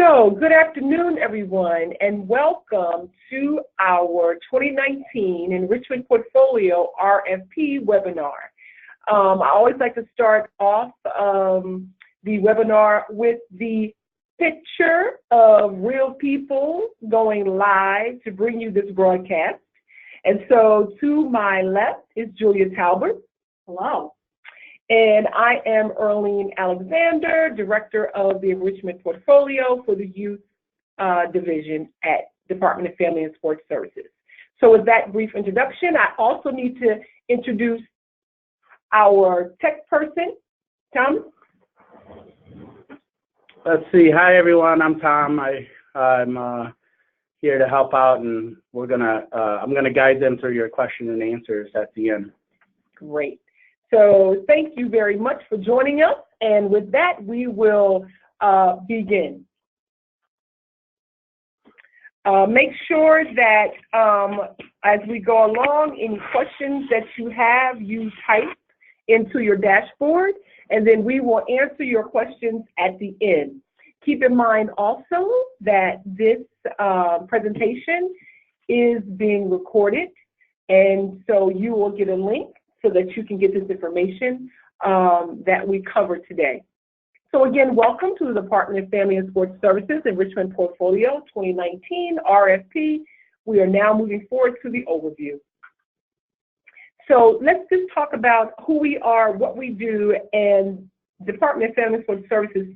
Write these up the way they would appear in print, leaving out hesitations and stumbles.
So, good afternoon, everyone, and welcome to our 2019 Enrichment Portfolio RFP webinar. I always like to start off the webinar with the picture of real people going live to bring you this broadcast. And so, to my left is Julia Talbott. Hello. And I am Earlene Alexander, Director of the Enrichment Portfolio for the Youth Division at Department of Family and Sports Services. So with that brief introduction, I also need to introduce our tech person, Tom. Let's see. Hi, everyone. I'm Tom. I'm here to help out, and I'm gonna guide them through your question and answers at the end. Great. So thank you very much for joining us, and with that, we will begin. Make sure that as we go along, any questions that you have, you type into your dashboard, and then we will answer your questions at the end. Keep in mind also that this presentation is being recorded, and so you will get a link so that you can get this information that we cover today. So again, welcome to the Department of Family and Sports Services Enrichment Portfolio 2019 RFP. We are now moving forward to the overview. So let's just talk about who we are, what we do, and Department of Family and Sports Services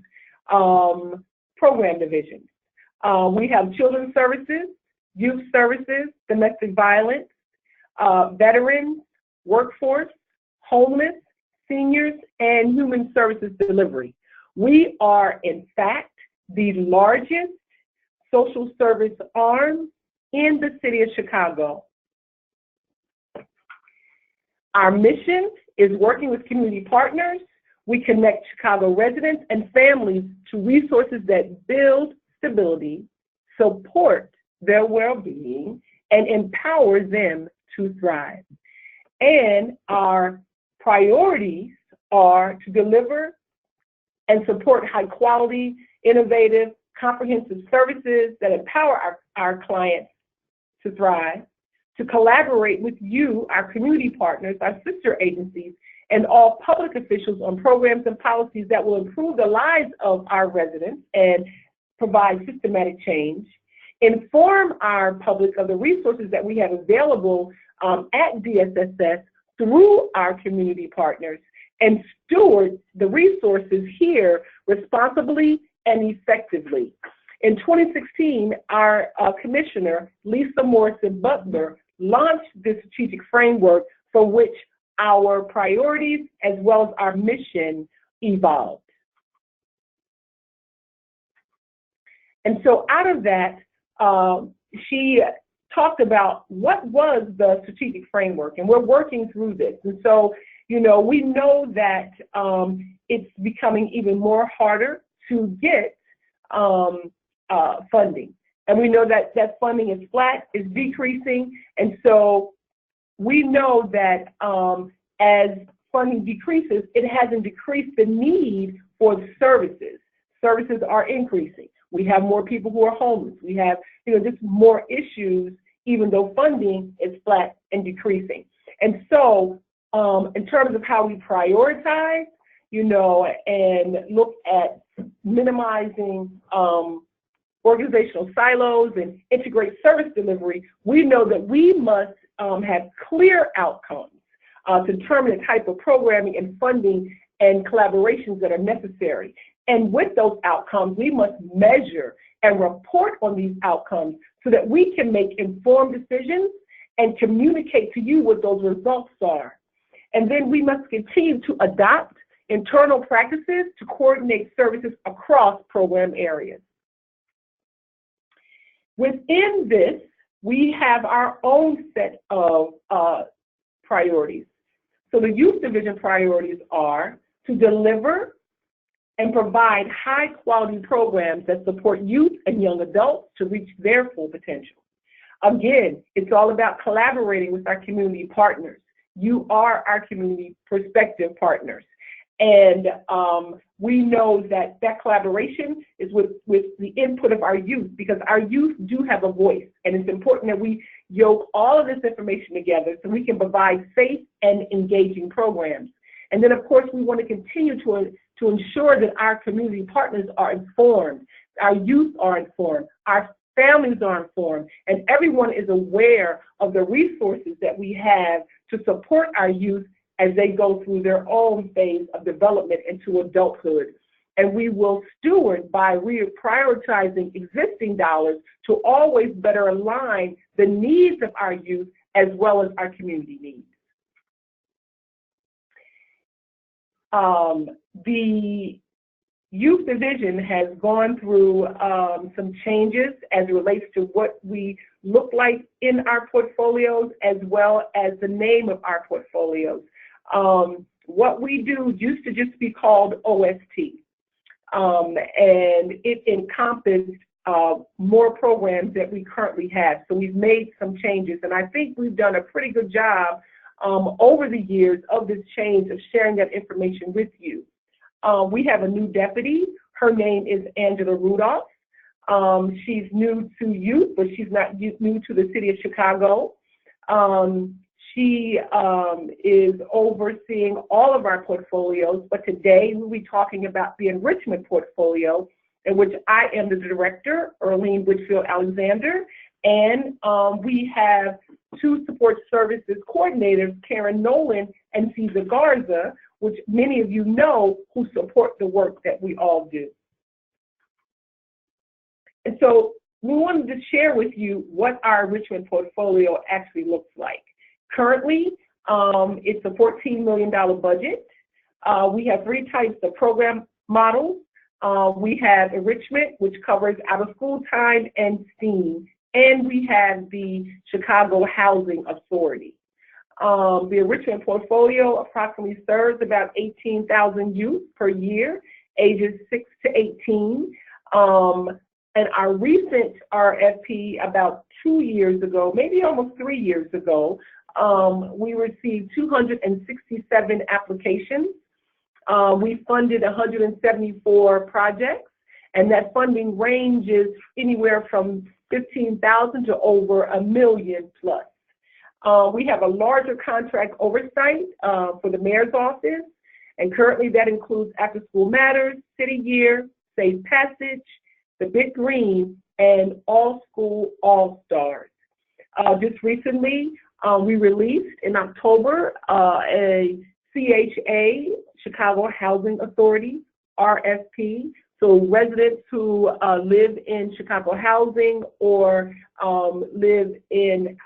program divisions. We have children's services, youth services, domestic violence, veterans, workforce, homeless, seniors, and human services delivery. We are, in fact, the largest social service arm in the city of Chicago. Our mission is working with community partners. We connect Chicago residents and families to resources that build stability, support their well-being, and empower them to thrive. And our priorities are to deliver and support high quality, innovative, comprehensive services that empower our clients to thrive, to collaborate with you, our community partners, our sister agencies, and all public officials on programs and policies that will improve the lives of our residents and provide systematic change, inform our public of the resources that we have available at DFSS through our community partners, and steward the resources here responsibly and effectively. In 2016, our Commissioner, Lisa Morrison Butler, launched this strategic framework for which our priorities as well as our mission evolved. And so out of that, she talked about what was the strategic framework, and we're working through this. And so, you know, we know that it's becoming even more harder to get funding. And we know that that funding is flat, is decreasing. And so we know that as funding decreases, it hasn't decreased the need for the services. Services are increasing. We have more people who are homeless. We have, just more issues, even though funding is flat and decreasing. And so in terms of how we prioritize, and look at minimizing organizational silos and integrate service delivery, we know that we must have clear outcomes to determine the type of programming and funding and collaborations that are necessary. And with those outcomes, we must measure and report on these outcomes so that we can make informed decisions and communicate to you what those results are. And then we must continue to adopt internal practices to coordinate services across program areas. Within this, we have our own set of priorities. So the youth division priorities are to deliver and provide high quality programs that support youth and young adults to reach their full potential. Again, it's all about collaborating with our community partners. You are our community prospective partners. And we know that that collaboration is with the input of our youth, because our youth do have a voice, and it's important that we yoke all of this information together so we can provide safe and engaging programs. And then, of course, we want to continue to ensure that our community partners are informed, our youth are informed, our families are informed, and everyone is aware of the resources that we have to support our youth as they go through their own phase of development into adulthood. And we will steward by reprioritizing existing dollars to always better align the needs of our youth as well as our community needs. The Youth Division has gone through some changes as it relates to what we look like in our portfolios, as well as the name of our portfolios. What we do used to just be called OST, and it encompassed more programs that we currently have. So we've made some changes, and I think we've done a pretty good job over the years of this change of sharing that information with you. We have a new deputy. Her name is Angela Rudolph. She's new to youth, but she's not new to the city of Chicago. She is overseeing all of our portfolios, but today we'll be talking about the Enrichment Portfolio, in which I am the director, Earlene Whitfield-Alexander, and we have two support services coordinators, Karen Nolan and Cesar Garza, which many of you know, who support the work that we all do. And so we wanted to share with you what our Enrichment Portfolio actually looks like. Currently, it's a $14 million budget. We have three types of program models. We have enrichment, which covers out-of-school time and STEAM, and we have the Chicago Housing Authority. The Enrichment Portfolio approximately serves about 18,000 youth per year, ages 6 to 18. And our recent RFP about 2 years ago, maybe almost 3 years ago, we received 267 applications. We funded 174 projects, and that funding ranges anywhere from 15,000 to over $1 million plus. We have a larger contract oversight for the mayor's office, and currently that includes After School Matters, City Year, Safe Passage, the Big Green, and All School All Stars. Just recently, we released in October a CHA, Chicago Housing Authority, RFP. So residents who live in Chicago housing or live in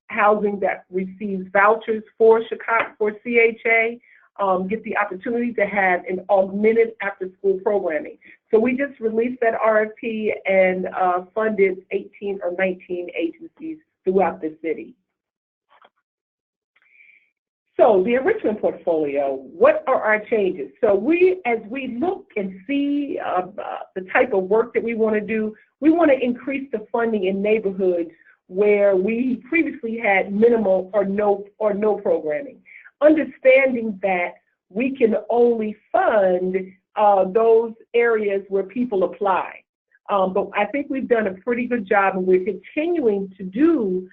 housing that receives vouchers for CHA get the opportunity to have an augmented after-school programming. So we just released that RFP and funded 18 or 19 agencies throughout the city. So the Enrichment Portfolio, what are our changes? So as we look and see the type of work that we want to do, we want to increase the funding in neighborhoods where we previously had minimal or no programming. Understanding that we can only fund those areas where people apply. But I think we've done a pretty good job, and we're continuing to do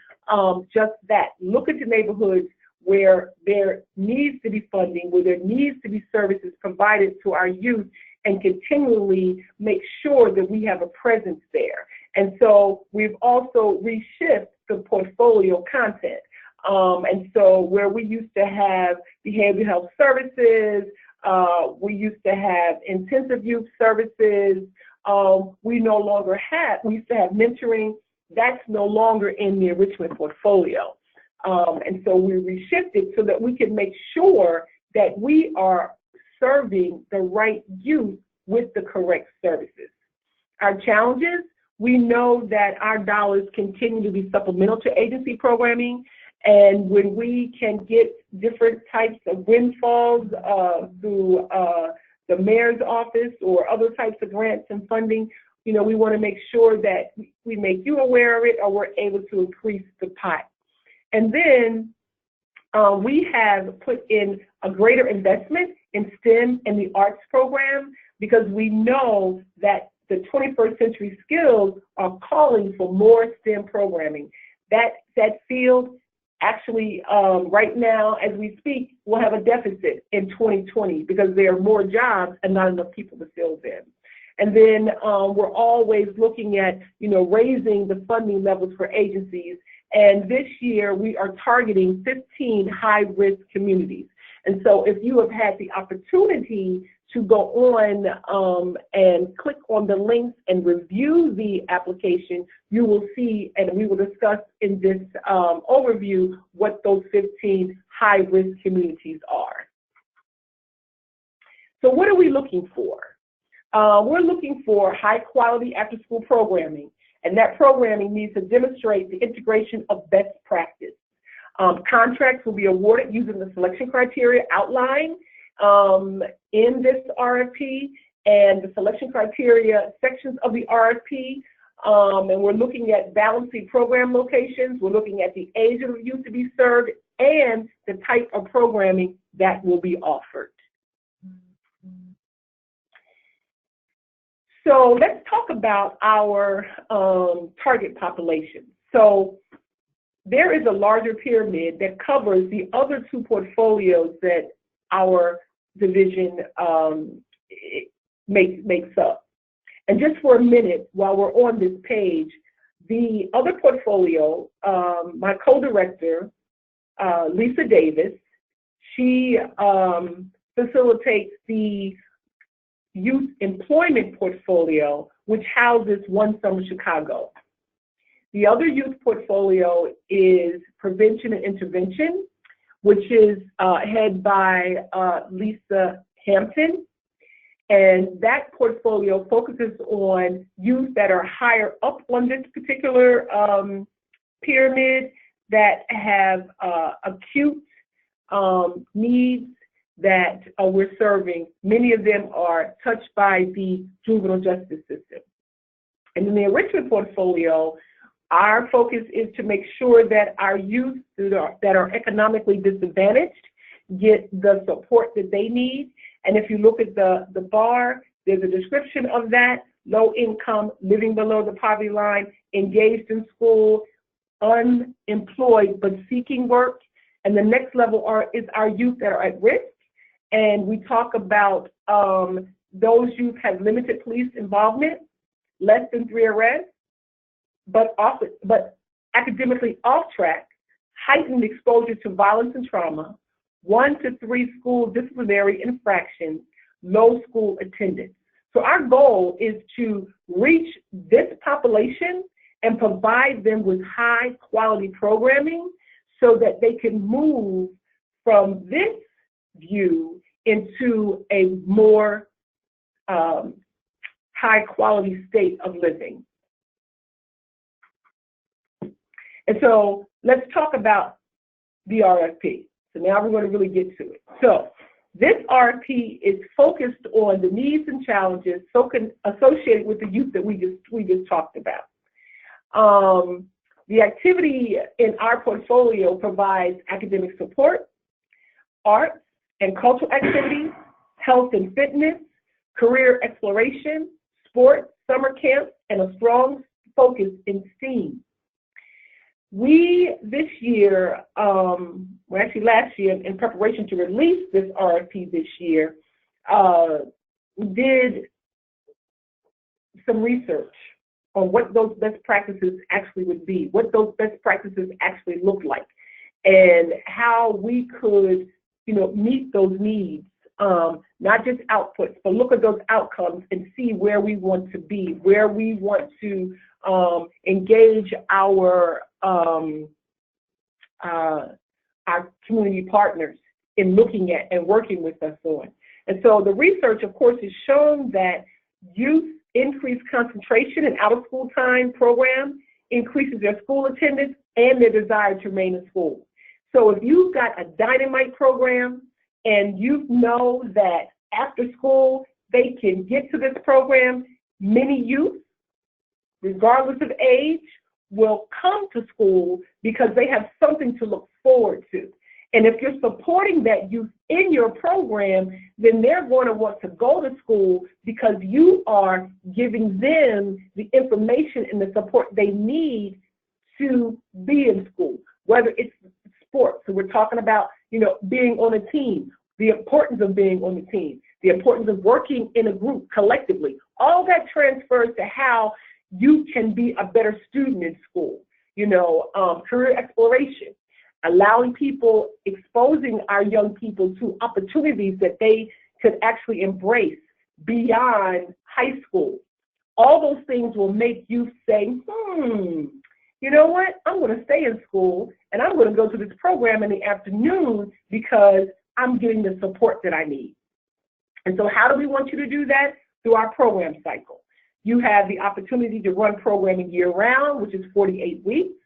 just that. Look at the neighborhoods where there needs to be funding, where there needs to be services provided to our youth, and continually make sure that we have a presence there. And so we've also reshifted the portfolio content. And so where we used to have behavioral health services, we used to have intensive youth services, we no longer have, we used to have mentoring, that's no longer in the Enrichment Portfolio. And so we reshifted so that we can make sure that we are serving the right youth with the correct services. Our challenges, we know that our dollars continue to be supplemental to agency programming, and when we can get different types of windfalls through the mayor's office or other types of grants and funding, you know, we want to make sure that we make you aware of it, or we're able to increase the pot. And then we have put in a greater investment in STEM and the arts program because we know that the 21st century skills are calling for more STEM programming. That field actually, right now, as we speak, will have a deficit in 2020 because there are more jobs and not enough people to fill them. And then we're always looking at, raising the funding levels for agencies. And this year we are targeting 15 high-risk communities. And so if you have had the opportunity to go on and click on the links and review the application, you will see, and we will discuss in this overview, what those 15 high-risk communities are. So what are we looking for? We're looking for high-quality after-school programming, and that programming needs to demonstrate the integration of best practice. Contracts will be awarded using the selection criteria outlined in this RFP and the selection criteria sections of the RFP. And we're looking at balancing program locations. We're looking at the age of the youth to be served and the type of programming that will be offered. So let's talk about our target population. So there is a larger pyramid that covers the other two portfolios that our division makes up. And just for a minute, while we're on this page, the other portfolio, my co-director, Lisa Davis, she facilitates the Youth Employment Portfolio, which houses One Summer Chicago. The other youth portfolio is Prevention and Intervention, which is headed by Lisa Hampton. And that portfolio focuses on youth that are higher up on this particular pyramid that have acute needs that we're serving. Many of them are touched by the juvenile justice system. And in the enrichment portfolio, our focus is to make sure that our youth that are economically disadvantaged get the support that they need. And if you look at the bar, there's a description of that: low income, living below the poverty line, engaged in school, unemployed but seeking work. And the next level is our youth that are at risk. And we talk about those youth have limited police involvement, less than 3 arrests, but academically off track, heightened exposure to violence and trauma, 1 to 3 school disciplinary infractions, low school attendance. So our goal is to reach this population and provide them with high quality programming so that they can move from this view into a more high quality state of living. And so let's talk about the RFP. So now we're going to really get to it. So this RFP is focused on the needs and challenges associated with the youth that we just talked about. The activity in our portfolio provides academic support, arts and cultural activities, health and fitness, career exploration, sports, summer camps, and a strong focus in STEAM. We, this year, last year, in preparation to release this RFP this year, did some research on what those best practices actually would be, what those best practices actually look like, and how we could, meet those needs, not just outputs, but look at those outcomes and see where we want to be, where we want to engage our community partners in looking at and working with us on. And so the research, of course, has shown that youth increased concentration in out-of-school time program increases their school attendance and their desire to remain in school. So if you've got a dynamite program and you know that after school they can get to this program, many youth, regardless of age, will come to school because they have something to look forward to. And if you're supporting that youth in your program, then they're going to want to go to school because you are giving them the information and the support they need to be in school, whether it's sports. So we're talking about, being on a team, the importance of being on the team, the importance of working in a group collectively. All that transfers to how you can be a better student in school. Career exploration, allowing people, exposing our young people to opportunities that they could actually embrace beyond high school. All those things will make you say, you know what, I'm going to stay in school and I'm going to go to this program in the afternoon because I'm getting the support that I need. And so how do we want you to do that? Through our program cycle. You have the opportunity to run programming year-round, which is 48 weeks.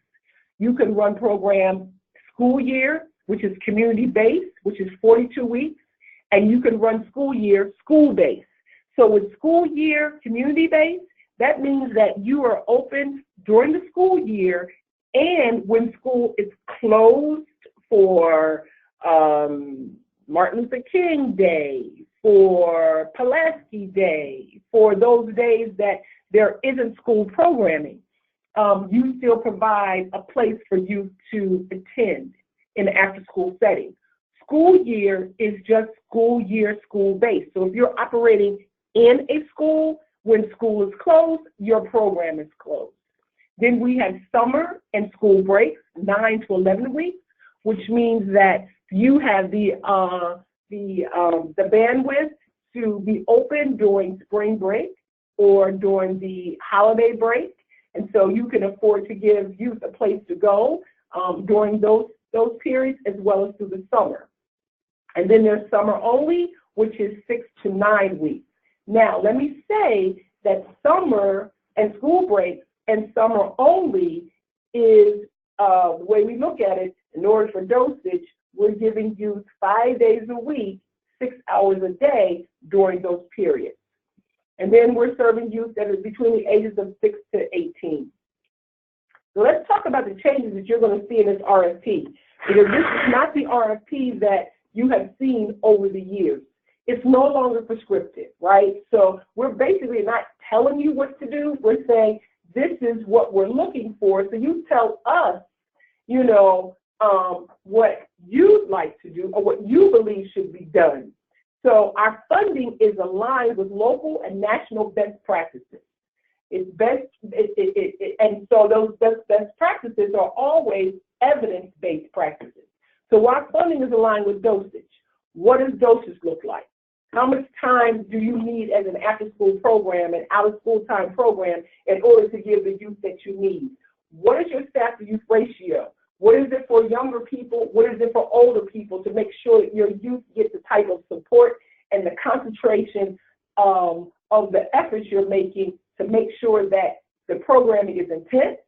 You can run program school year, which is community-based, which is 42 weeks. And you can run school year school-based. So with school year community-based, that means that you are open during the school year and when school is closed for Martin Luther King Day, for Pulaski Day, for those days that there isn't school programming, you still provide a place for youth to attend in an after-school setting. School year is just school year, school-based. So if you're operating in a school, when school is closed, your program is closed. Then we have summer and school breaks, 9 to 11 weeks, which means that you have the bandwidth to be open during spring break or during the holiday break. And so you can afford to give youth a place to go during those periods as well as through the summer. And then there's summer only, which is 6 to 9 weeks. Now, let me say that summer and school breaks and summer only is the way we look at it. In order for dosage, we're giving youth 5 days a week, 6 hours a day during those periods. And then we're serving youth that is between the ages of 6 to 18. So let's talk about the changes that you're going to see in this RFP, because this is not the RFP that you have seen over the years. It's no longer prescriptive, right? So we're basically not telling you what to do. We're saying this is what we're looking for. So you tell us, what you'd like to do or what you believe should be done. So our funding is aligned with local and national best practices. And so those best practices are always evidence-based practices. So our funding is aligned with dosage. What does dosage look like? How much time do you need as an after-school program and out-of-school time program in order to give the youth that you need? What is your staff-to-youth ratio? What is it for younger people? What is it for older people to make sure that your youth get the type of support and the concentration of the efforts you're making to make sure that the programming is intense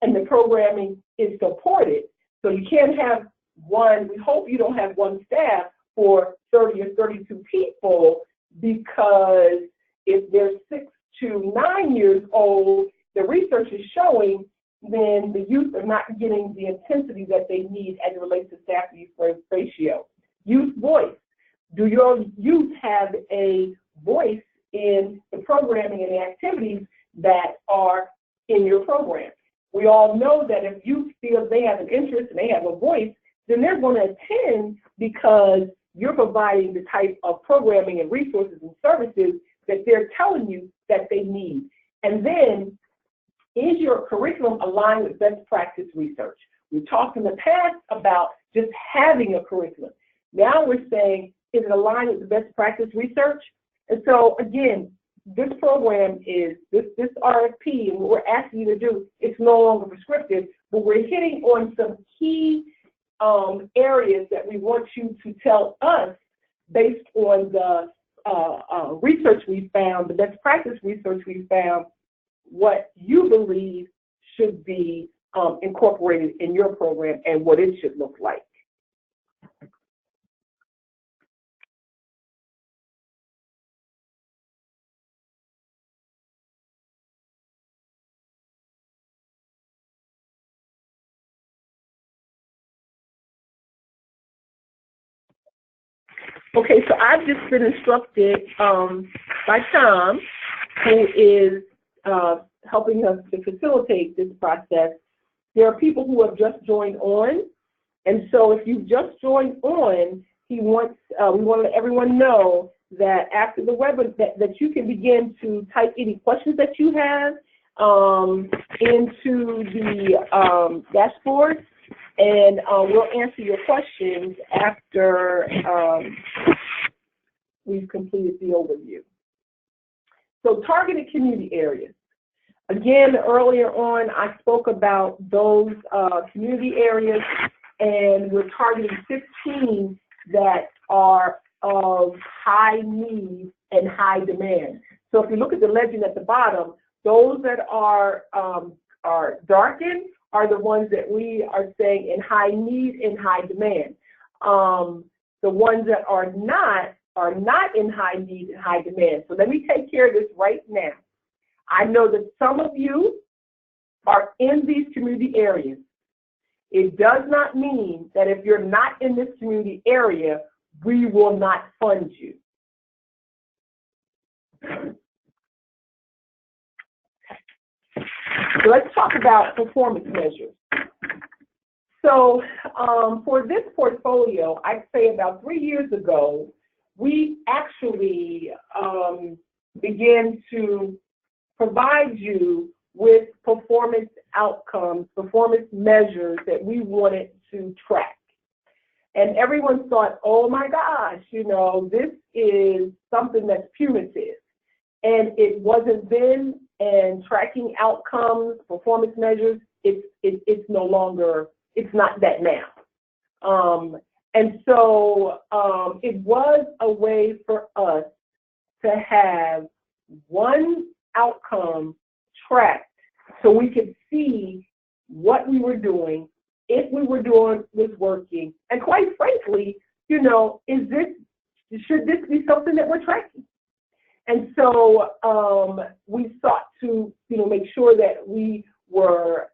and the programming is supported? So you can't have we hope you don't have one staff for 30 or 32 people, because if they're 6 to 9 years old, the research is showing then the youth are not getting the intensity that they need as it relates to staff-to-youth ratio. Youth voice. Do your youth have a voice in the programming and the activities that are in your program? We all know that if youth feel they have an interest and they have a voice, then they're going to attend because you're providing the type of programming and resources and services that they're telling you that they need. And then, is your curriculum aligned with best practice research? We've talked in the past about just having a curriculum. Now we're saying, is it aligned with the best practice research? And so again, this program is, this RFP, and what we're asking you to do, it's no longer prescriptive, but we're hitting on some key areas that we want you to tell us based on the research we found, the best practice research we found, what you believe should be incorporated in your program and what it should look like. Okay, so I've just been instructed by Tom, who is helping us to facilitate this process. There are people who have just joined on, and so if you've just joined on, we want to let everyone know that after the webinar that you can begin to type any questions that you have into the dashboard, and we'll answer your questions after we've completed the overview. So targeted community areas. Again, earlier on, I spoke about those community areas, and we're targeting 15 that are of high need and high demand. So if you look at the legend at the bottom, those that are darkened are the ones that we are saying in high need and high demand. The ones that are not in high need and high demand. So let me take care of this right now. I know that some of you are in these community areas. It does not mean that if you're not in this community area, we will not fund you. So let's talk about performance measures. So for this portfolio, I'd say about 3 years ago, we actually began to provide you with performance outcomes, performance measures that we wanted to track. And everyone thought, oh my gosh, you know, this is something that's punitive. And it wasn't then, and tracking outcomes, performance measures, it's no longer, it's not that now. And so it was a way for us to have one outcome tracked so we could see what we were doing, if we were doing was working, and quite frankly, you know, should this be something that we're tracking? And so we sought to, you know, make sure that we were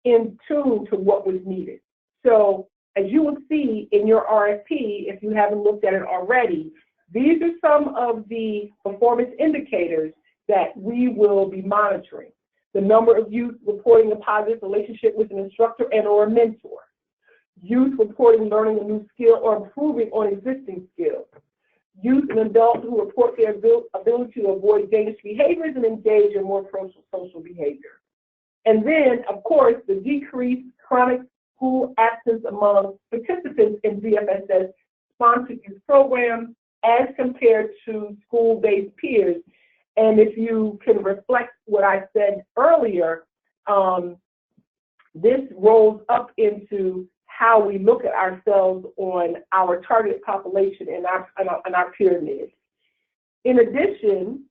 in tune to what was needed. So as you will see in your RFP, if you haven't looked at it already, these are some of the performance indicators that we will be monitoring. The number of youth reporting a positive relationship with an instructor and or a mentor. Youth reporting learning a new skill or improving on existing skills. Youth and adults who report their ability to avoid dangerous behaviors and engage in more social behavior. And then, of course, the decreased chronic school absence among participants in DFSS sponsored youth programs as compared to school-based peers. And if you can reflect what I said earlier, this rolls up into how we look at ourselves on our target population and our pyramid. In addition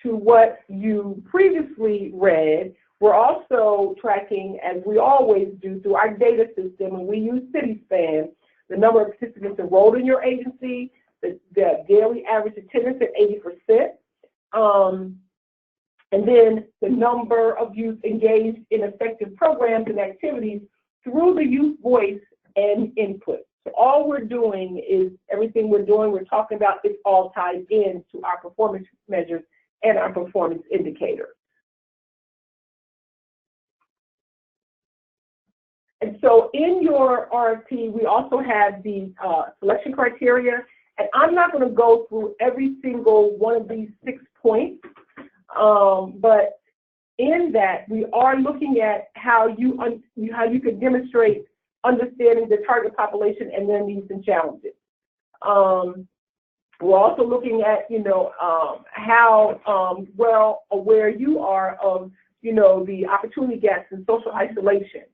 to what you previously read, we're also tracking, as we always do, through our data system, and we use CitySpan, the number of participants enrolled in your agency, the daily average attendance at 80%, and then the number of youth engaged in effective programs and activities through the youth voice and input. So all we're doing is everything we're doing, we're talking about, it all ties in to our performance measures and our performance indicators. And so in your RFP, we also have the selection criteria. And I'm not going to go through every single one of these 6 points, but in that we are looking at how you could demonstrate understanding the target population and their needs and challenges. We're also looking at, you know, how well aware you are of, you know, the opportunity gaps and social isolation.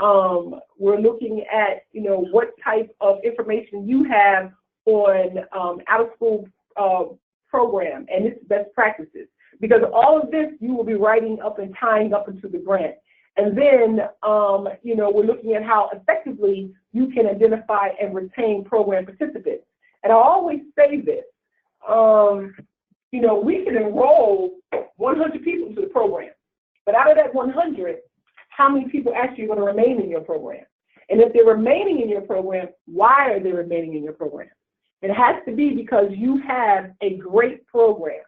We're looking at, you know, what type of information you have on out-of-school program and its best practices, because all of this you will be writing up and tying up into the grant. And then, you know, we're looking at how effectively you can identify and retain program participants. And I always say this, you know, we can enroll 100 people into the program, but out of that 100, how many people actually are going to remain in your program? And if they're remaining in your program, why are they remaining in your program? It has to be because you have a great program.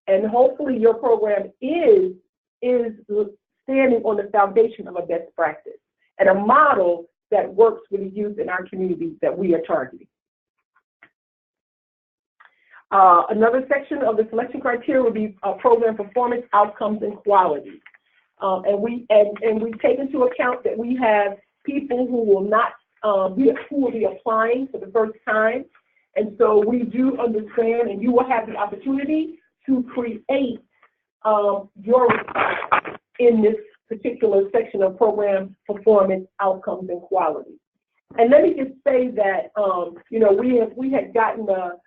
And hopefully your program is standing on the foundation of a best practice and a model that works with the youth in our communities that we are targeting. Another section of the selection criteria would be program performance, outcomes, and quality. And we take into account that we have people who will not who will be applying for the first time. And so we do understand, and you will have the opportunity to create your response in this particular section of program performance, outcomes, and quality. And let me just say that you know, we had gotten a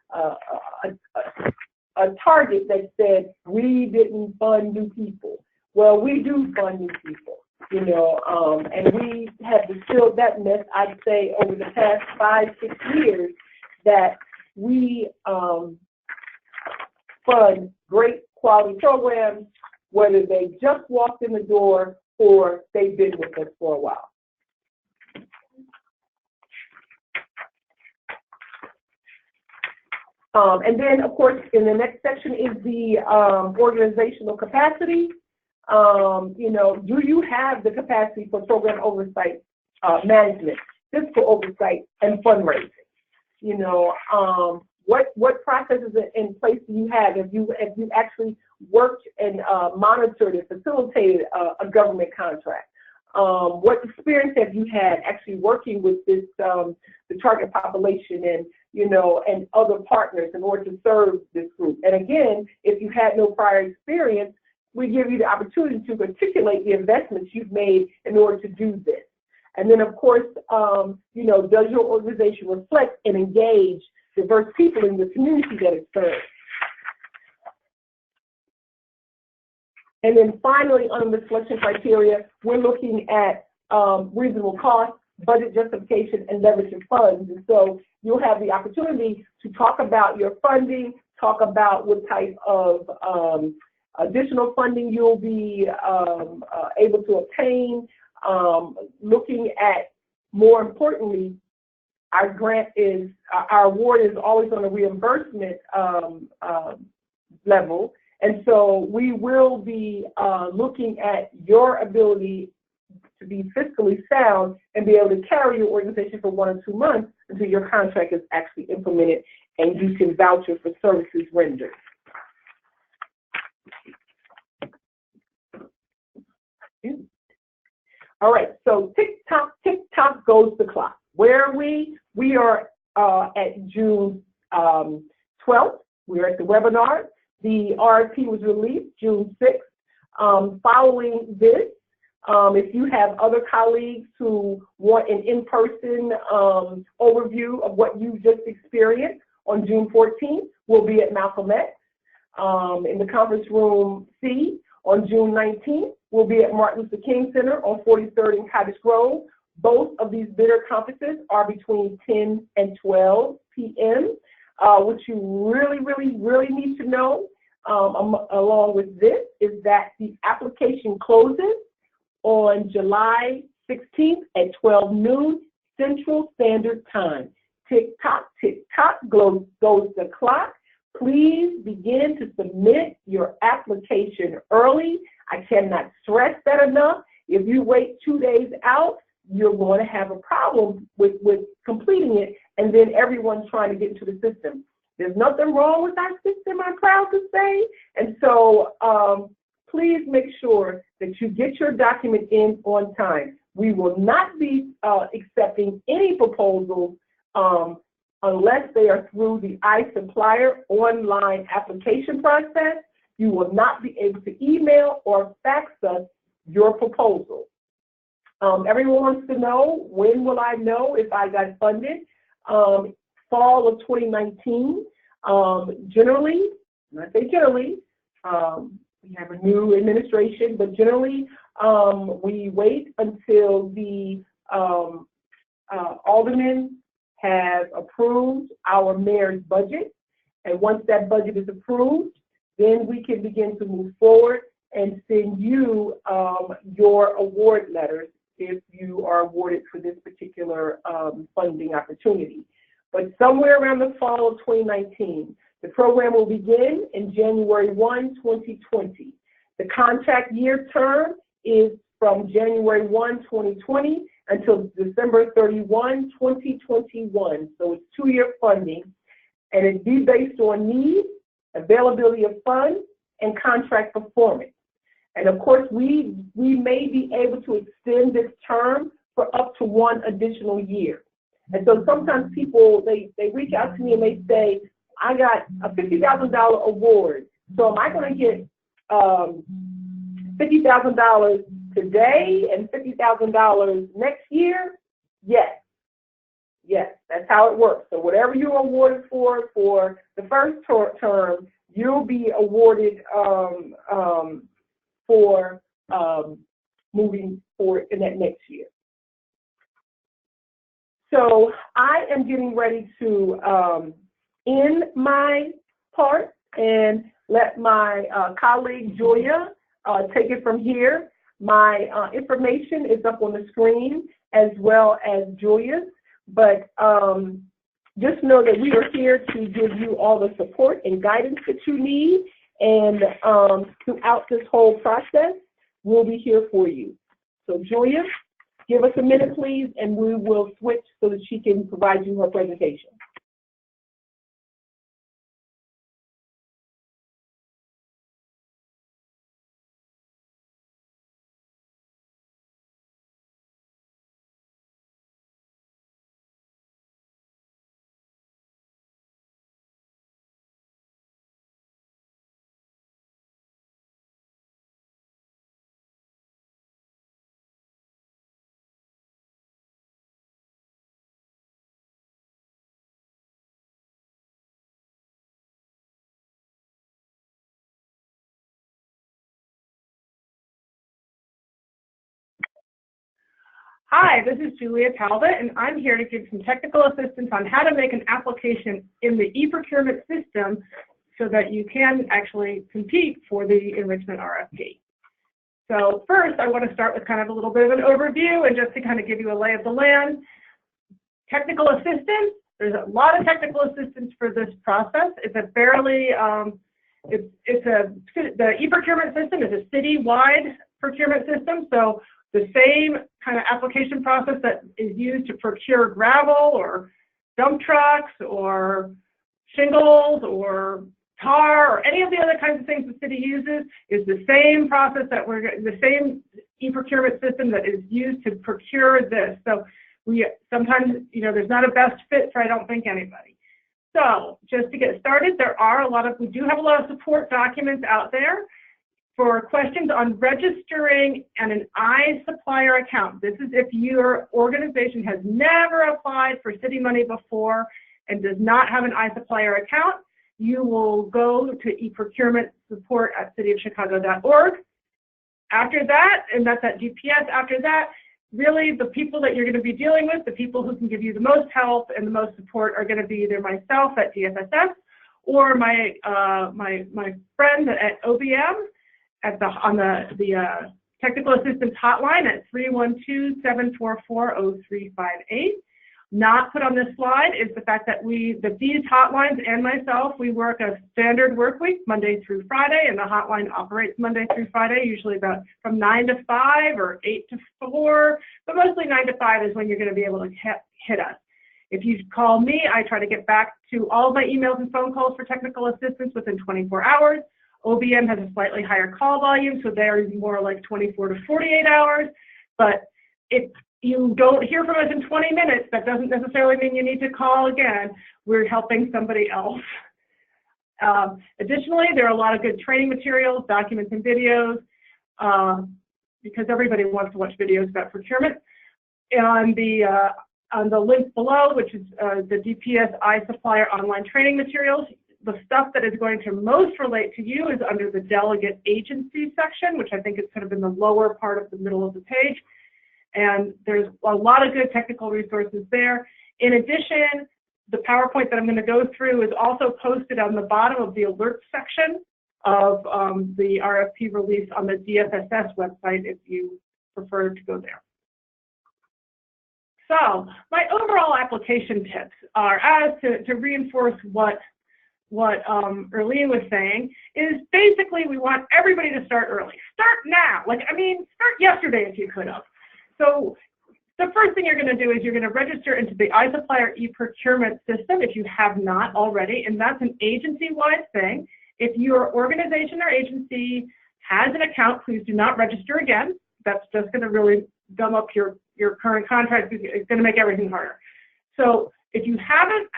target that said we didn't fund new people. Well, we do fund new people, you know, and we have distilled that mess, I'd say, over the past 5-6 years, that we fund great quality programs, whether they just walked in the door or they've been with us for a while. And then, of course, in the next section is the organizational capacity. You know, do you have the capacity for program oversight, management, fiscal oversight, and fundraising? You know, what processes in place do you have? Have you actually worked and monitored and facilitated a government contract? What experience have you had actually working with this the target population and, you know, and other partners in order to serve this group? And again, if you had no prior experience, we give you the opportunity to articulate the investments you've made in order to do this. And then, of course, you know, does your organization reflect and engage diverse people in the community that it serves? And then finally, on the selection criteria, we're looking at reasonable cost, budget justification, and leverage of funds. And so you'll have the opportunity to talk about your funding, talk about what type of additional funding you'll be able to obtain, looking at, more importantly, our grant is, our award is always on a reimbursement level. And so we will be looking at your ability to be fiscally sound and be able to carry your organization for 1 or 2 months until your contract is actually implemented and you can voucher for services rendered. All right, so tick tock goes the clock. Where are we? We are at June 12th. We are at the webinar. The RFP was released June 6th. Following this, if you have other colleagues who want an in-person overview of what you just experienced, on June 14th, we'll be at Malcolm X in the conference room C. On June 19th, we'll be at Martin Luther King Center on 43rd and Cottage Grove. Both of these bidder conferences are between 10 and 12 p.m. What you really need to know along with this is that the application closes on July 16th at 12 noon Central Standard Time. Tick tock, goes the clock. Please begin to submit your application early. I cannot stress that enough. If you wait 2 days out, you're going to have a problem with completing it, and then everyone's trying to get into the system. There's nothing wrong with our system, I'm proud to say. And so please make sure that you get your document in on time. We will not be accepting any proposals unless they are through the iSupplier online application process. You will not be able to email or fax us your proposal. Everyone wants to know, when will I know if I got funded? Fall of 2019. Generally, when I say generally, we have a new administration, but generally we wait until the aldermen have approved our mayor's budget. And once that budget is approved, then we can begin to move forward and send you your award letters if you are awarded for this particular funding opportunity. But somewhere around the fall of 2019, the program will begin in January 1, 2020. The contract year term is from January 1, 2020 until December 31, 2021. So it's 2-year funding, and it's be based on need, availability of funds, and contract performance. And of course, we may be able to extend this term for up to 1 additional year. And so sometimes people, they reach out to me and they say, I got a $50,000 award. So am I going to get $50,000 today and $50,000 next year? Yes. Yes, that's how it works. So whatever you're awarded for the first term, you'll be awarded for moving forward in that next year. So I am getting ready to end my part and let my colleague Julia take it from here. My information is up on the screen as well as Julia's, but just know that we are here to give you all the support and guidance that you need, and throughout this whole process, we'll be here for you. So Julia, give us a minute, please, and we will switch so that she can provide you her presentation. Hi, this is Julia Talbott, and I'm here to give some technical assistance on how to make an application in the e-procurement system so that you can actually compete for the enrichment RFP. So first, I want to start with kind of a little bit of an overview and just to kind of give you a lay of the land. Technical assistance, there's a lot of technical assistance for this process. It's a fairly, the e-procurement system is a city-wide procurement system, so the same kind of application process that is used to procure gravel or dump trucks or shingles or tar or any of the other kinds of things the city uses is the same process the same e-procurement system that is used to procure this. So we sometimes, there's not a best fit for I don't think anybody. So just to get started, we do have a lot of support documents out there for questions on registering an iSupplier account. This is if your organization has never applied for city money before and does not have an iSupplier account, you will go to eProcurement support at cityofchicago.org. After that, and that's at DPS, after that, really the people that you're going to be dealing with, the people who can give you the most help and the most support are going to be either myself at DFSS or my friend at OBM on the technical assistance hotline at 312-744-0358. Not put on this slide is the fact that these hotlines and myself, we work a standard work week, Monday through Friday, and the hotline operates Monday through Friday, usually about from 9 to 5 or 8 to 4, but mostly 9 to 5 is when you're going to be able to hit us. If you call me, I try to get back to all of my emails and phone calls for technical assistance within 24 hours. OBM has a slightly higher call volume, so they're more like 24 to 48 hours. But if you don't hear from us in 20 minutes, that doesn't necessarily mean you need to call again. We're helping somebody else. Additionally, there are a lot of good training materials, documents, and videos, because everybody wants to watch videos about procurement. On the link below, which is the DPS iSupplier online training materials, the stuff that is going to most relate to you is under the delegate agency section, which I think is kind of in the lower part of the middle of the page. And there's a lot of good technical resources there. In addition, the PowerPoint that I'm going to go through is also posted on the bottom of the alert section of the RFP release on the DFSS website if you prefer to go there. So my overall application tips are, as to reinforce what Erlene was saying, is basically we want everybody to start early. Start now. Start yesterday if you could have. So the first thing you're going to do is you're going to register into the iSupplier e-procurement system if you have not already, and that's an agency-wide thing. If your organization or agency has an account, please do not register again. That's just going to really gum up your current contract. It's going to make everything harder. So if you haven't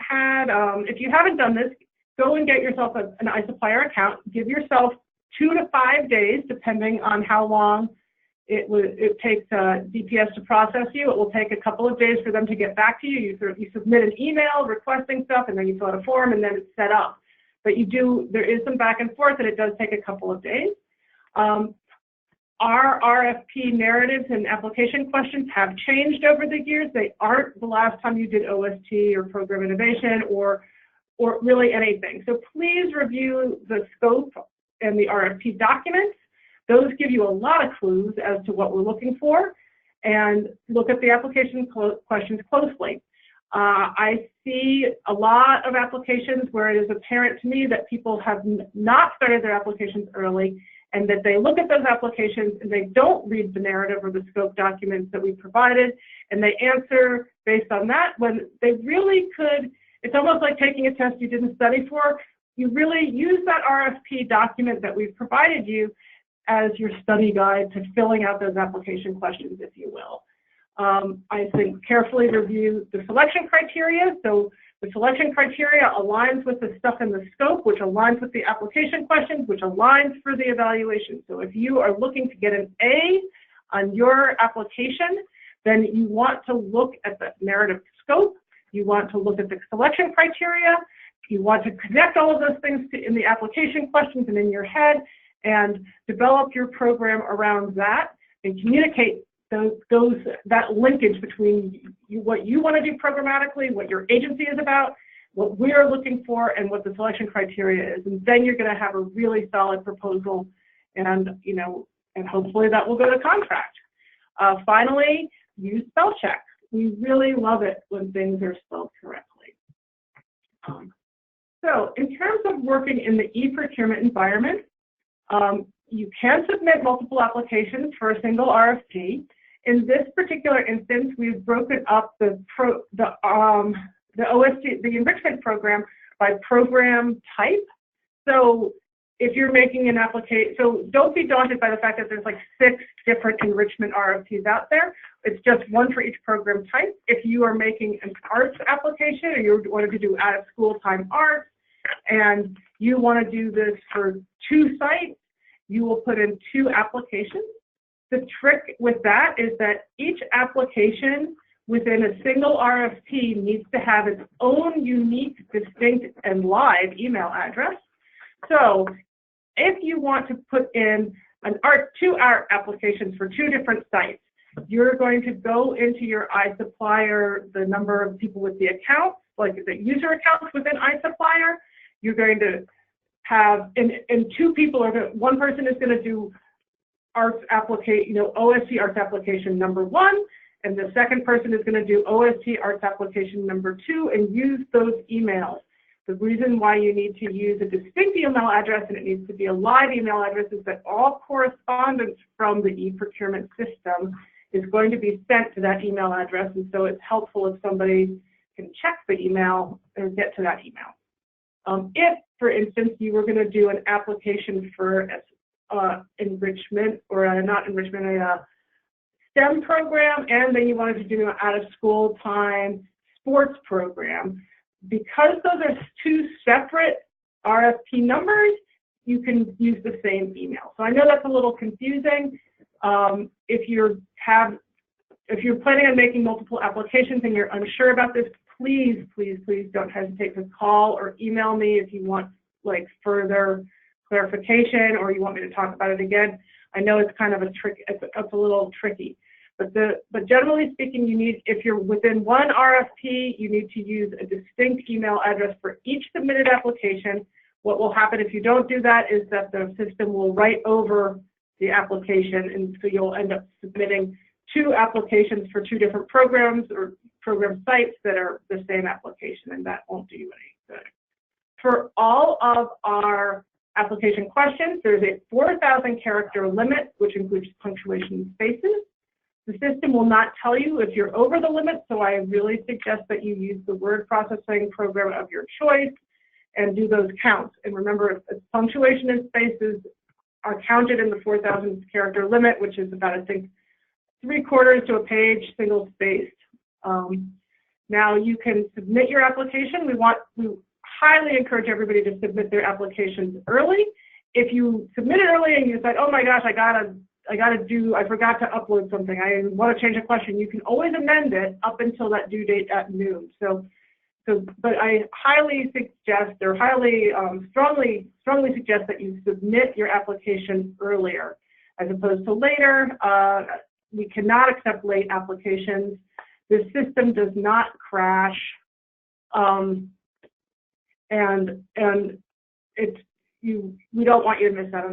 done this, go and get yourself an iSupplier account. Give yourself 2 to 5 days, depending on how long it takes DPS to process you. It will take a couple of days for them to get back to you. You submit an email requesting stuff, and then you fill out a form, and then it's set up. But there is some back and forth, and it does take a couple of days. Our RFP narratives and application questions have changed over the years. They aren't the last time you did OST or program innovation or really anything. So please review the scope and the RFP documents. Those give you a lot of clues as to what we're looking for, and look at the application questions closely. I see a lot of applications where it is apparent to me that people have not started their applications early, and that they look at those applications and they don't read the narrative or the scope documents that we provided, and they answer based on that when they really could. It's almost like taking a test you didn't study for. You really use that RFP document that we've provided you as your study guide to filling out those application questions, if you will. I think carefully review the selection criteria. So the selection criteria aligns with the stuff in the scope, which aligns with the application questions, which aligns for the evaluation. So if you are looking to get an A on your application, then you want to look at the narrative scope. You want to look at the selection criteria. You want to connect all of those things in the application questions and in your head, and develop your program around that, and communicate that linkage between what you want to do programmatically, what your agency is about, what we're looking for, and what the selection criteria is. And then you're going to have a really solid proposal, and hopefully that will go to contract. Finally, use spell check. We really love it when things are spelled correctly. So in terms of working in the e-procurement environment, you can submit multiple applications for a single RFP. In this particular instance, we've broken up the enrichment program by program type. So if you're making an application, so don't be daunted by the fact that there's like 6 different enrichment RFPs out there. It's just one for each program type. If you are making an arts application, or you wanted to do out of school time arts, and you want to do this for 2 sites, you will put in 2 applications. The trick with that is that each application within a single RFP needs to have its own unique, distinct, and live email address. So if you want to put in 2 art applications for 2 different sites, you're going to go into your iSupplier, the number of people with the accounts, like the user accounts within iSupplier. You're going to have, and 2 people are going to, one person is going to do arts application, OST arts application number 1, and the second person is going to do OST arts application number 2, and use those emails. The reason why you need to use a distinct email address, and it needs to be a live email address, is that all correspondence from the e-procurement system is going to be sent to that email address, and so it's helpful if somebody can check the email or get to that email. If, for instance, you were going to do an application for enrichment, or not enrichment, a STEM program, and then you wanted to do an out-of-school time sports program, because those are 2 separate RFP numbers, you can use the same email. So I know that's a little confusing. If you're planning on making multiple applications and you're unsure about this, please, please, please don't hesitate to call or email me if you want further clarification, or you want me to talk about it again. I know it's kind of it's a little tricky. But generally speaking, if you're within one RFP, you need to use a distinct email address for each submitted application. What will happen if you don't do that is that the system will write over the application, and so you'll end up submitting two applications for two different programs or program sites that are the same application, and that won't do you any good. For all of our application questions, there's a 4,000 character limit, which includes punctuation and spaces. The system will not tell you if you're over the limit, so I really suggest that you use the word processing program of your choice and do those counts. And remember, punctuation and spaces are counted in the 4,000 character limit, which is about, I think, 3/4 to a page, single spaced. Now you can submit your application. We highly encourage everybody to submit their applications early. If you submit it early and you decide, oh my gosh, I forgot to upload something, I want to change a question, you can always amend it up until that due date at noon. But I highly suggest, or strongly suggest that you submit your application earlier as opposed to later. We cannot accept late applications. The system does not crash, and we don't want you to miss out on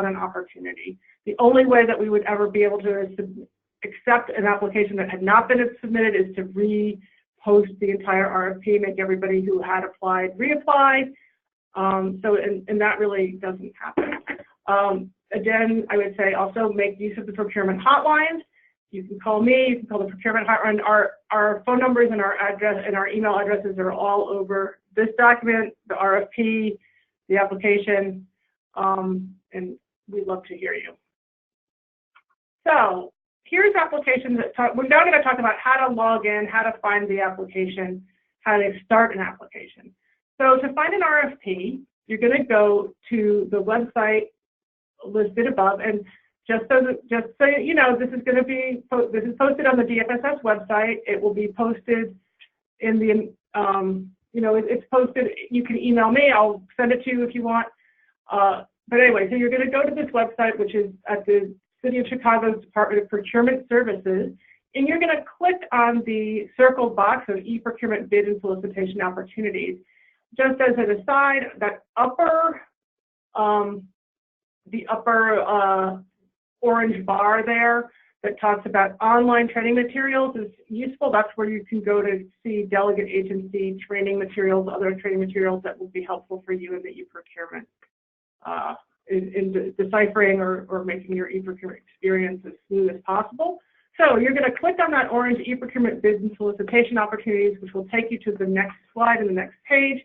an opportunity. The only way that we would ever be able to accept an application that had not been submitted is to post the entire RFP, make everybody who had applied reapply. And that really doesn't happen. Again, I would say also make use of the procurement hotline. You can call me, you can call the procurement hotline. Our phone numbers and our address and our email addresses are all over this document, the RFP, the application, and we'd love to hear you. So here's applications we're now going to talk about how to log in, how to find the application, how to start an application. So to find an RFP, you're going to go to the website listed above, and just so you know, this is posted on the DFSS website. It will be posted in the it's posted. You can email me. I'll send it to you if you want. But anyway, so you're going to go to this website, which is at the City of Chicago's Department of Procurement Services, and you're going to click on the circled box of e-procurement bid and solicitation opportunities. Just as an aside, that the upper orange bar there that talks about online training materials is useful. That's where you can go to see delegate agency training materials, other training materials that will be helpful for you in the e-procurement, in deciphering or making your e-procurement experience as smooth as possible. So you're going to click on that orange e-procurement bids and solicitation opportunities, which will take you to the next slide and the next page,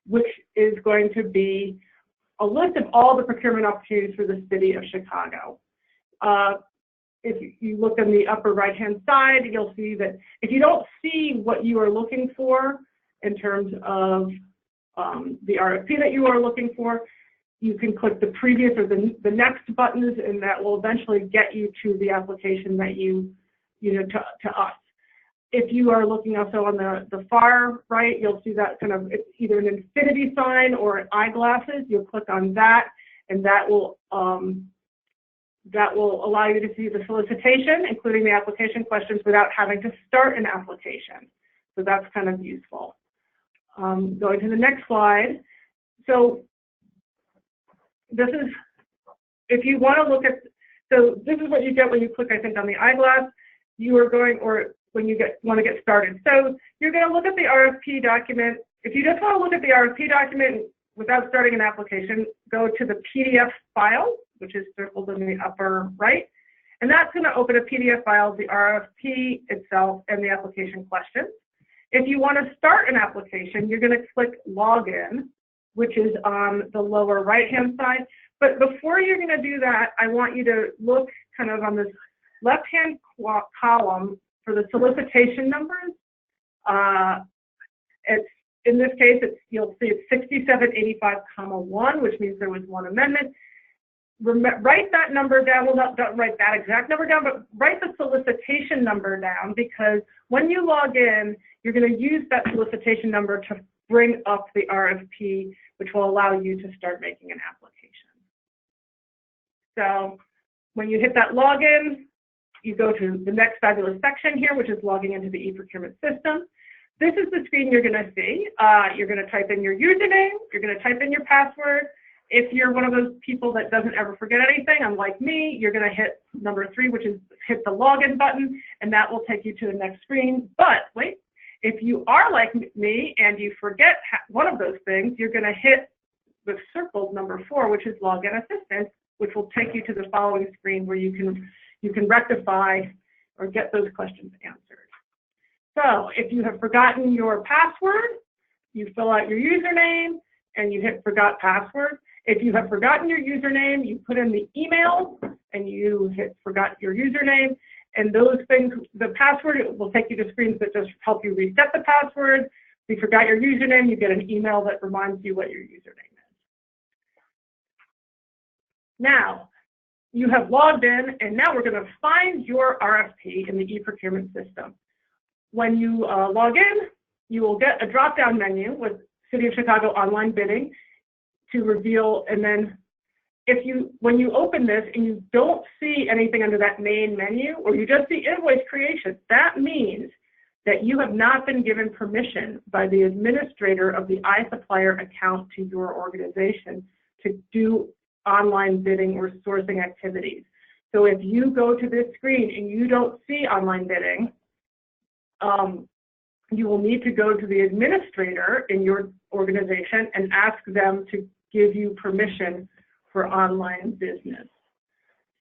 which is going to be a list of all the procurement opportunities for the City of Chicago. If you look on the upper right-hand side, you'll see that if you don't see what you are looking for in terms of the RFP that you are looking for, you can click the previous or the next buttons, and that will eventually get you to the application that to us. If you are looking also on the far right, you'll see that kind of, it's either an infinity sign or eyeglasses. You'll click on that, and that will allow you to see the solicitation, including the application questions, without having to start an application. So that's kind of useful. Going to the next slide. So this is, if you want to look at, so this is what you get when you click, I think, on the eyeglass. You are going, or when you want to get started. So you're going to look at the RFP document. If you just want to look at the RFP document without starting an application, go to the PDF file, which is circled in the upper right. And that's going to open a PDF file of the RFP itself and the application questions. If you want to start an application, you're going to click Login, which is on the lower right-hand side. But before you're going to do that, I want you to look kind of on this left-hand column for the solicitation numbers. In this case, you'll see it's 6785,1, which means there was one amendment. Write that number down. Well, don't write that exact number down, but write the solicitation number down, because when you log in, you're going to use that solicitation number to bring up the RFP, which will allow you to start making an application. So when you hit that login, you go to the next fabulous section here, which is logging into the e-procurement system. This is the screen you're going to see. You're going to type in your username, you're going to type in your password, If you're one of those people that doesn't ever forget anything, unlike me, you're going to hit number 3, which is hit the login button, and that will take you to the next screen. But wait, if you are like me and you forget one of those things, you're going to hit the circled number 4, which is login assistance, which will take you to the following screen where you can rectify or get those questions answered. So if you have forgotten your password, you fill out your username and you hit forgot password. If you have forgotten your username, you put in the email and you hit forgot your username. And those things, the password will take you to screens that just help you reset the password. If you forgot your username, you get an email that reminds you what your username is. Now, you have logged in, and now we're going to find your RFP in the e-procurement system. When you log in, you will get a drop-down menu with City of Chicago online bidding to reveal, and then when you open this and you don't see anything under that main menu, or you just see invoice creation, that means that you have not been given permission by the administrator of the iSupplier account to your organization to do online bidding or sourcing activities. So if you go to this screen and you don't see online bidding, you will need to go to the administrator in your organization and ask them to give you permission for online business,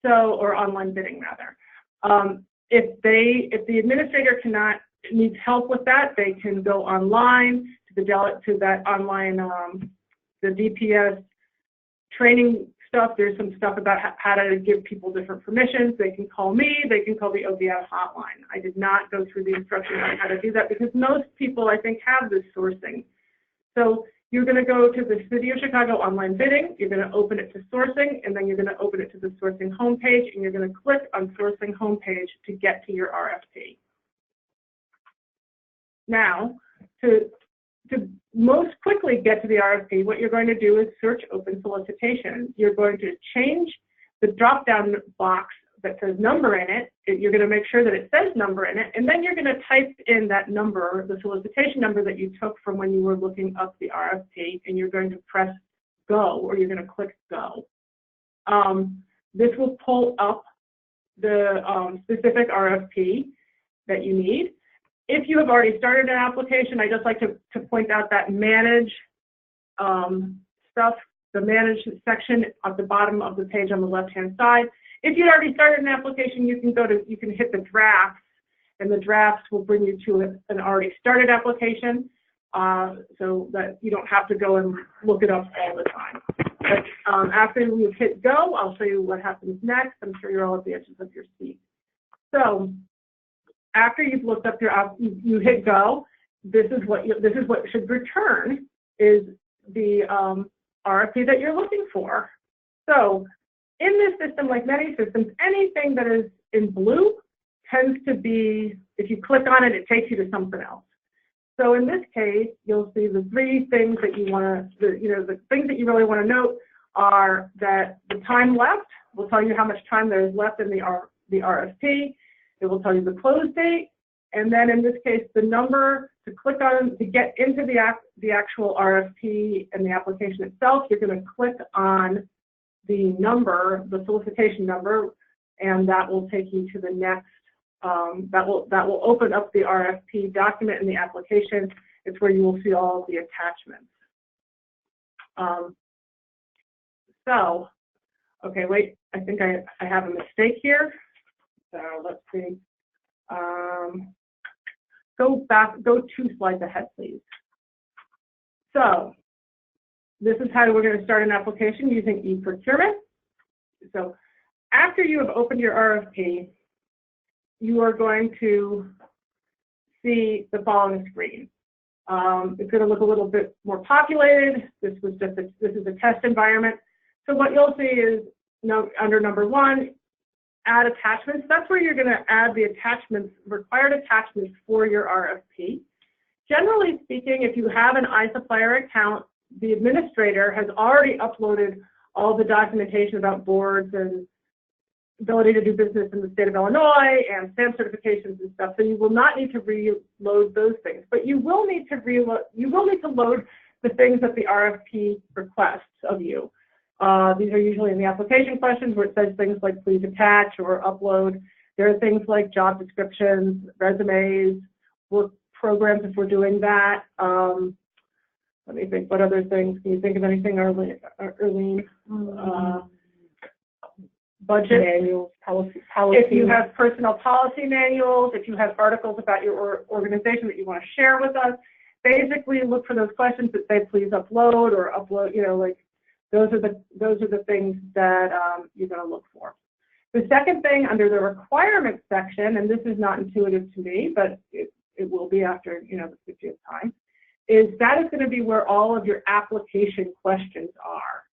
or online bidding rather. If the administrator needs help with that, they can go online to that online the DPS training stuff. There's some stuff about how to give people different permissions. They can call me. They can call the OBS hotline. I did not go through the instructions on how to do that because most people, I think, have this sourcing. So you're going to go to the City of Chicago online bidding. You're going to open it to sourcing, and then you're going to open it to the sourcing homepage, and you're going to click on sourcing homepage to get to your RFP. Now, to most quickly get to the RFP, what you're going to do is search open solicitation. You're going to change the drop-down box that says number in it. You're going to make sure that it says number in it, and then you're going to type in that number, the solicitation number that you took from when you were looking up the RFP, and you're going to press go, or you're going to click go. This will pull up the specific RFP that you need. If you have already started an application, I just like to point out that manage stuff, the manage section at the bottom of the page on the left-hand side. If you'd already started an application, you can hit the drafts, and the drafts will bring you to an already started application, so that you don't have to go and look it up all the time. But after you hit go, I'll show you what happens next. I'm sure you're all at the edges of your seat. So after you've looked up your app, you hit go. This is what should return is the RFP that you're looking for. So in this system, like many systems, anything that is in blue tends to be, if you click on it, it takes you to something else. So in this case, you'll see the 3 things that you want to, the things that you really want to note are that the time left will tell you how much time there is left in the RFP. It will tell you the close date, and then in this case, the number to click on to get into the actual RFP and the application itself. You're going to click on the number, the solicitation number, and that will take you to the next. That will open up the RFP document in the application. It's where you will see all of the attachments. So, okay, wait. I think I have a mistake here. So let's see. Go 2 slides ahead, please. So this is how we're going to start an application using e-procurement. So after you have opened your RFP, you are going to see the following screen. It's going to look a little bit more populated. This is a test environment. So what you'll see is under number 1, add attachments. That's where you're going to add the attachments, required attachments for your RFP. Generally speaking, if you have an iSupplier account, the administrator has already uploaded all the documentation about boards and ability to do business in the state of Illinois and stamp certifications and stuff. So you will not need to reload those things, but you will need to load the things that the RFP requests of you. These are usually in the application questions where it says things like please attach or upload. There are things like job descriptions, resumes, work programs if we're doing that. Let me think, what other things? Can you think of anything, Arlene? Budget manuals, policy. If you have personnel policy manuals, if you have articles about your organization that you want to share with us, basically look for those questions that say please upload or upload, you know, like those are the things that you're going to look for. The second thing under the requirements section, and this is not intuitive to me, but it will be after, you know, the 50th time, is that is going to be where all of your application questions are.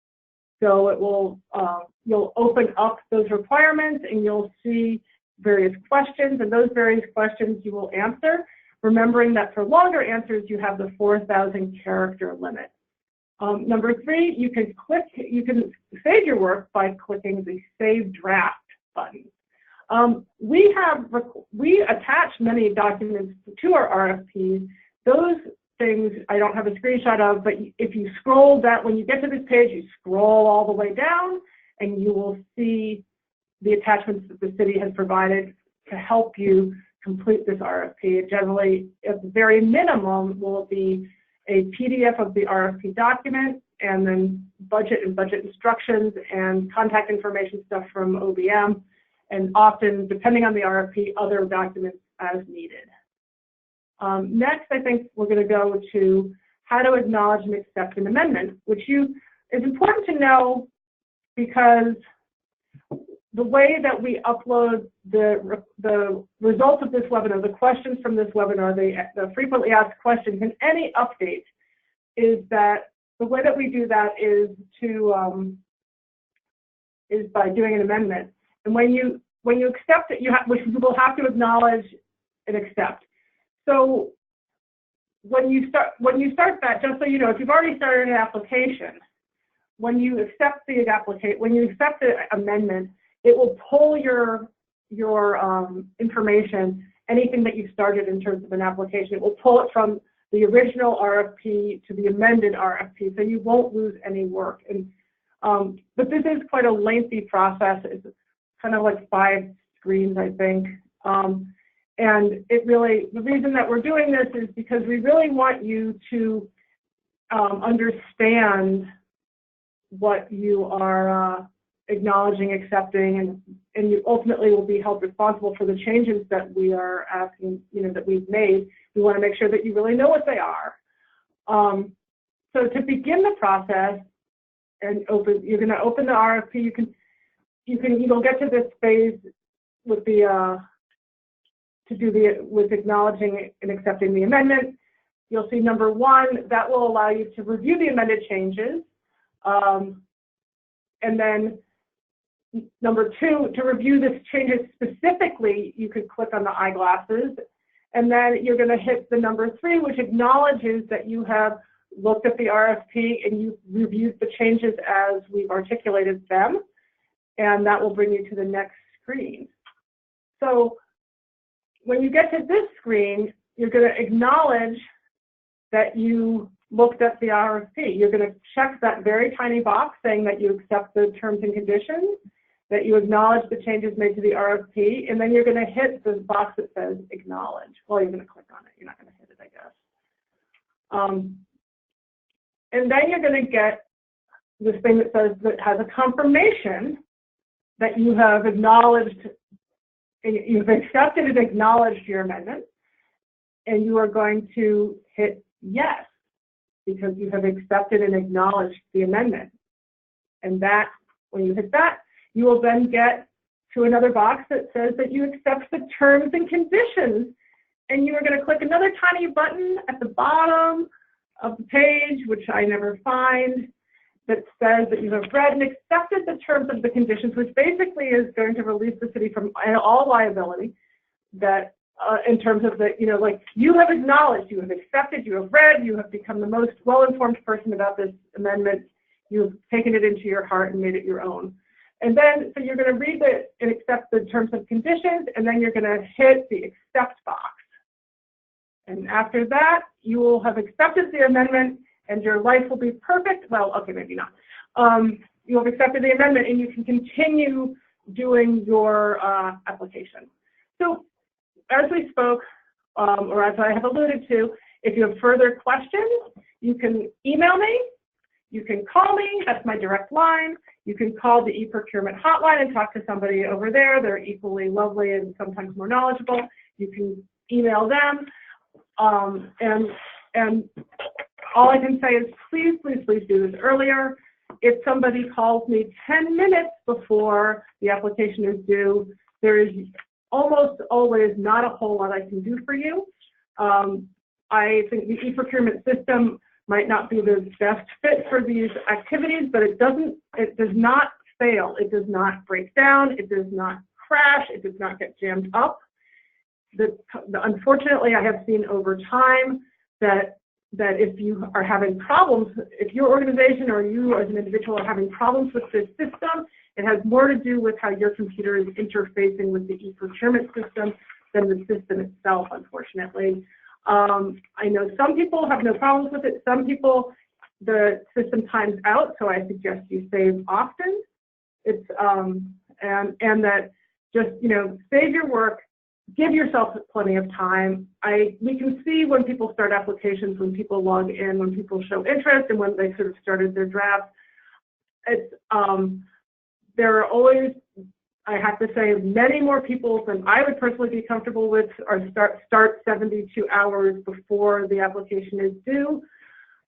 So it will, you'll open up those requirements and you'll see various questions, and those various questions you will answer, remembering that for longer answers, you have the 4,000 character limit. Number 3, you can save your work by clicking the Save Draft button. We attach many documents to our RFPs. Those things I don't have a screenshot of, but if you scroll that, when you get to this page, you scroll all the way down and you will see the attachments that the city has provided to help you complete this RFP. Generally, at the very minimum, will be a PDF of the RFP document and then budget and budget instructions and contact information stuff from OBM, and often, depending on the RFP, other documents as needed. Next, I think we're going to go to how to acknowledge and accept an amendment, which is important to know because the way that we upload the results of this webinar, the questions from this webinar, the frequently asked questions, and any updates, is that the way that we do that is by doing an amendment. And when you accept it, which you will have to acknowledge and accept. So when you start that, just so you know, if you've already started an application, when you accept the amendment, it will pull your information, anything that you've started in terms of an application. It will pull it from the original RFP to the amended RFP, so you won't lose any work. And but this is quite a lengthy process. It's kind of like 5 screens, I think. And the reason that we're doing this is because we really want you to understand what you are acknowledging, accepting, and you ultimately will be held responsible for the changes that we are asking, you know, that we've made. We want to make sure that you really know what they are. So to begin the process and you're going to open the RFP. You'll get to this phase with with acknowledging and accepting the amendment. You'll see number 1, that will allow you to review the amended changes. And then number 2, to review the changes specifically, you could click on the eyeglasses. And then you're going to hit the number 3, which acknowledges that you have looked at the RFP and you've reviewed the changes as we've articulated them. And that will bring you to the next screen. So when you get to this screen, you're going to acknowledge that you looked at the RFP. You're going to check that very tiny box saying that you accept the terms and conditions, that you acknowledge the changes made to the RFP, and then you're going to hit the box that says acknowledge. Well, you're going to click on it. You're not going to hit it, I guess. And then you're going to get this thing that has a confirmation that you have acknowledged, you've accepted and acknowledged your amendment, and you are going to hit yes, because you have accepted and acknowledged the amendment. And that, when you hit that, you will then get to another box that says that you accept the terms and conditions, and you are going to click another tiny button at the bottom of the page, which I never find, that says that you have read and accepted the terms of the conditions, which basically is going to release the city from all liability, that in terms of the, you know, like you have acknowledged, you have accepted, you have read, you have become the most well-informed person about this amendment, you've taken it into your heart and made it your own. And then, so you're going to read it and accept the terms and conditions, and then you're going to hit the accept box. And after that, you will have accepted the amendment and your life will be perfect. Well, okay, maybe not. you have accepted the amendment and you can continue doing your application. So as we spoke, or as I have alluded to, if you have further questions, you can email me, you can call me, that's my direct line. You can call the e-procurement hotline and talk to somebody over there. They're equally lovely and sometimes more knowledgeable. You can email them. And all I can say is please, please, please do this earlier. If somebody calls me 10 minutes before the application is due, there is almost always not a whole lot I can do for you. I think the e-procurement system might not be the best fit for these activities, but it does not fail. It does not break down. It does not crash. It does not get jammed up. Unfortunately, I have seen over time that if you are having problems, if your organization or you as an individual are having problems with this system, it has more to do with how your computer is interfacing with the e-procurement system than the system itself, unfortunately. I know some people have no problems with it. Some people, the system times out, so I suggest you save often. It's and that just, you know, save your work, give yourself plenty of time. We can see when people start applications, when people log in, when people show interest, and when they sort of started their drafts. It's there are always, I have to say, many more people than I would personally be comfortable with or start 72 hours before the application is due.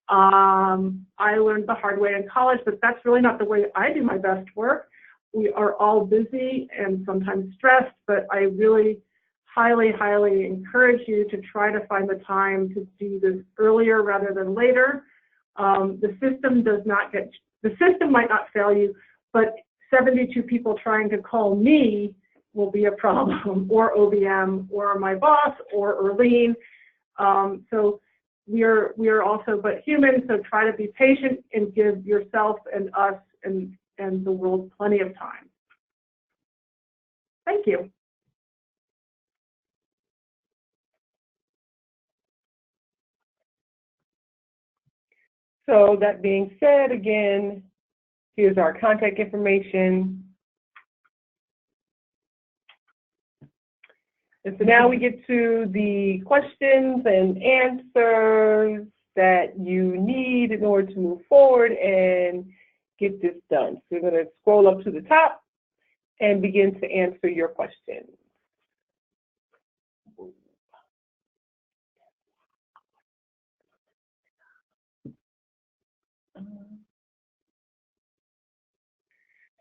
I learned the hard way in college, but that's really not the way I do my best work. We are all busy and sometimes stressed, but I really highly, highly encourage you to try to find the time to do this earlier rather than later. The system might not fail you, but 72 people trying to call me will be a problem, or OBM, or my boss, or Erlene. So we are also but human, so try to be patient and give yourself and us and the world plenty of time. Thank you. So that being said, again, here's our contact information. And so now we get to the questions and answers that you need in order to move forward and get this done. So we're going to scroll up to the top and begin to answer your questions.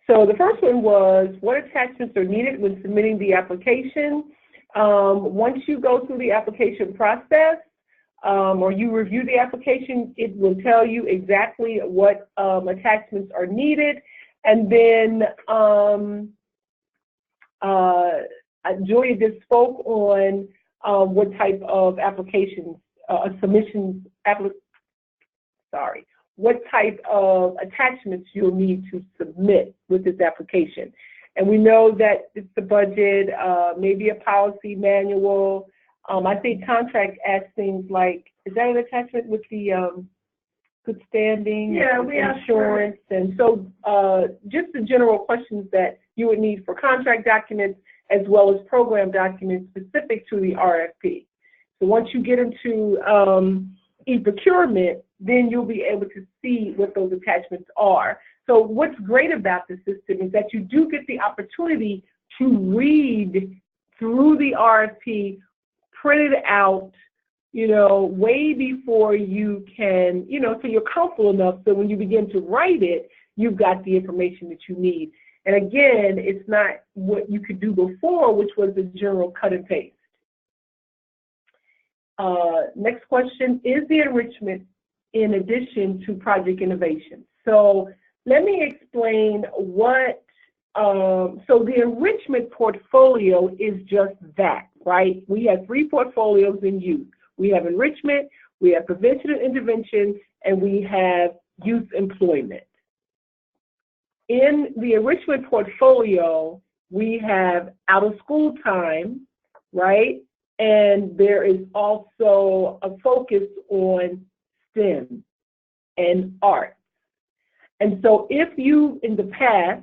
So the first one was, what attachments are needed when submitting the application? Once you go through the application process, or you review the application, it will tell you exactly what attachments are needed. And then Julia just spoke on what type of applications, what type of attachments you'll need to submit with this application. And we know that it's the budget, maybe a policy manual. I think contract adds things like, is that an attachment with the good standing, insurance? And so just the general questions that you would need for contract documents as well as program documents specific to the RFP. So once you get into e-procurement, then you'll be able to see what those attachments are. So what's great about the system is that you do get the opportunity to read through the RFP, print it out, you know, way before you can, you know, so you're comfortable enough so when you begin to write it, you've got the information that you need. And again, it's not what you could do before, which was the general cut and paste. Next question, is the enrichment in addition to project innovation? So let me explain what, so the enrichment portfolio is just that, right? We have 3 portfolios in youth. We have enrichment, we have prevention and intervention, and we have youth employment. In the enrichment portfolio, we have out of school time, right? And there is also a focus on STEM and art. And so if you, in the past,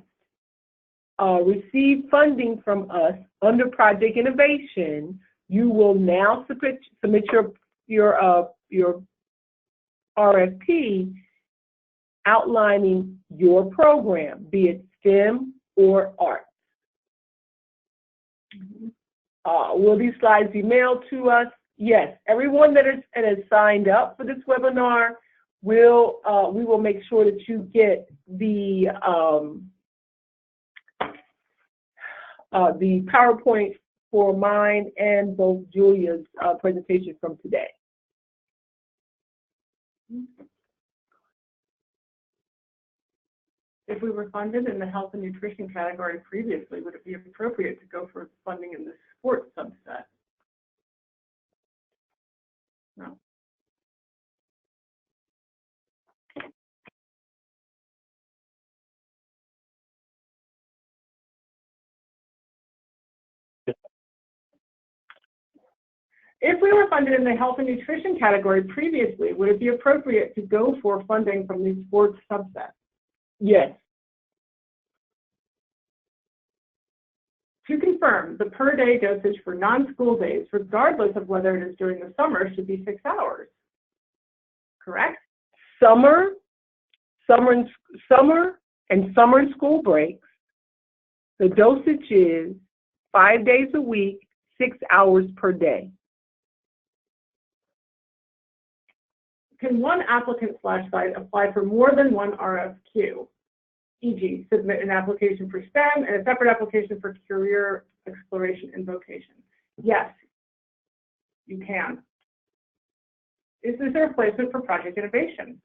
received funding from us under Project Innovation, you will now submit your RFP outlining your program, be it STEM or art. Will these slides be mailed to us? Yes. Everyone that has signed up for this webinar, we will make sure that you get the PowerPoint for mine and both Julia's presentation from today. If we were funded in the health and nutrition category previously, would it be appropriate to go for funding in the sports subset? No. If we were funded in the health and nutrition category previously, would it be appropriate to go for funding from the sports subset? Yes. To confirm, the per-day dosage for non-school days, regardless of whether it is during the summer, should be 6 hours. Correct? Summer and school breaks, the dosage is 5 days a week, 6 hours per day. Can one applicant / site apply for more than one RFQ? E.g., submit an application for STEM and a separate application for career exploration and vocation. Yes, you can. Is this a replacement for Project Innovation?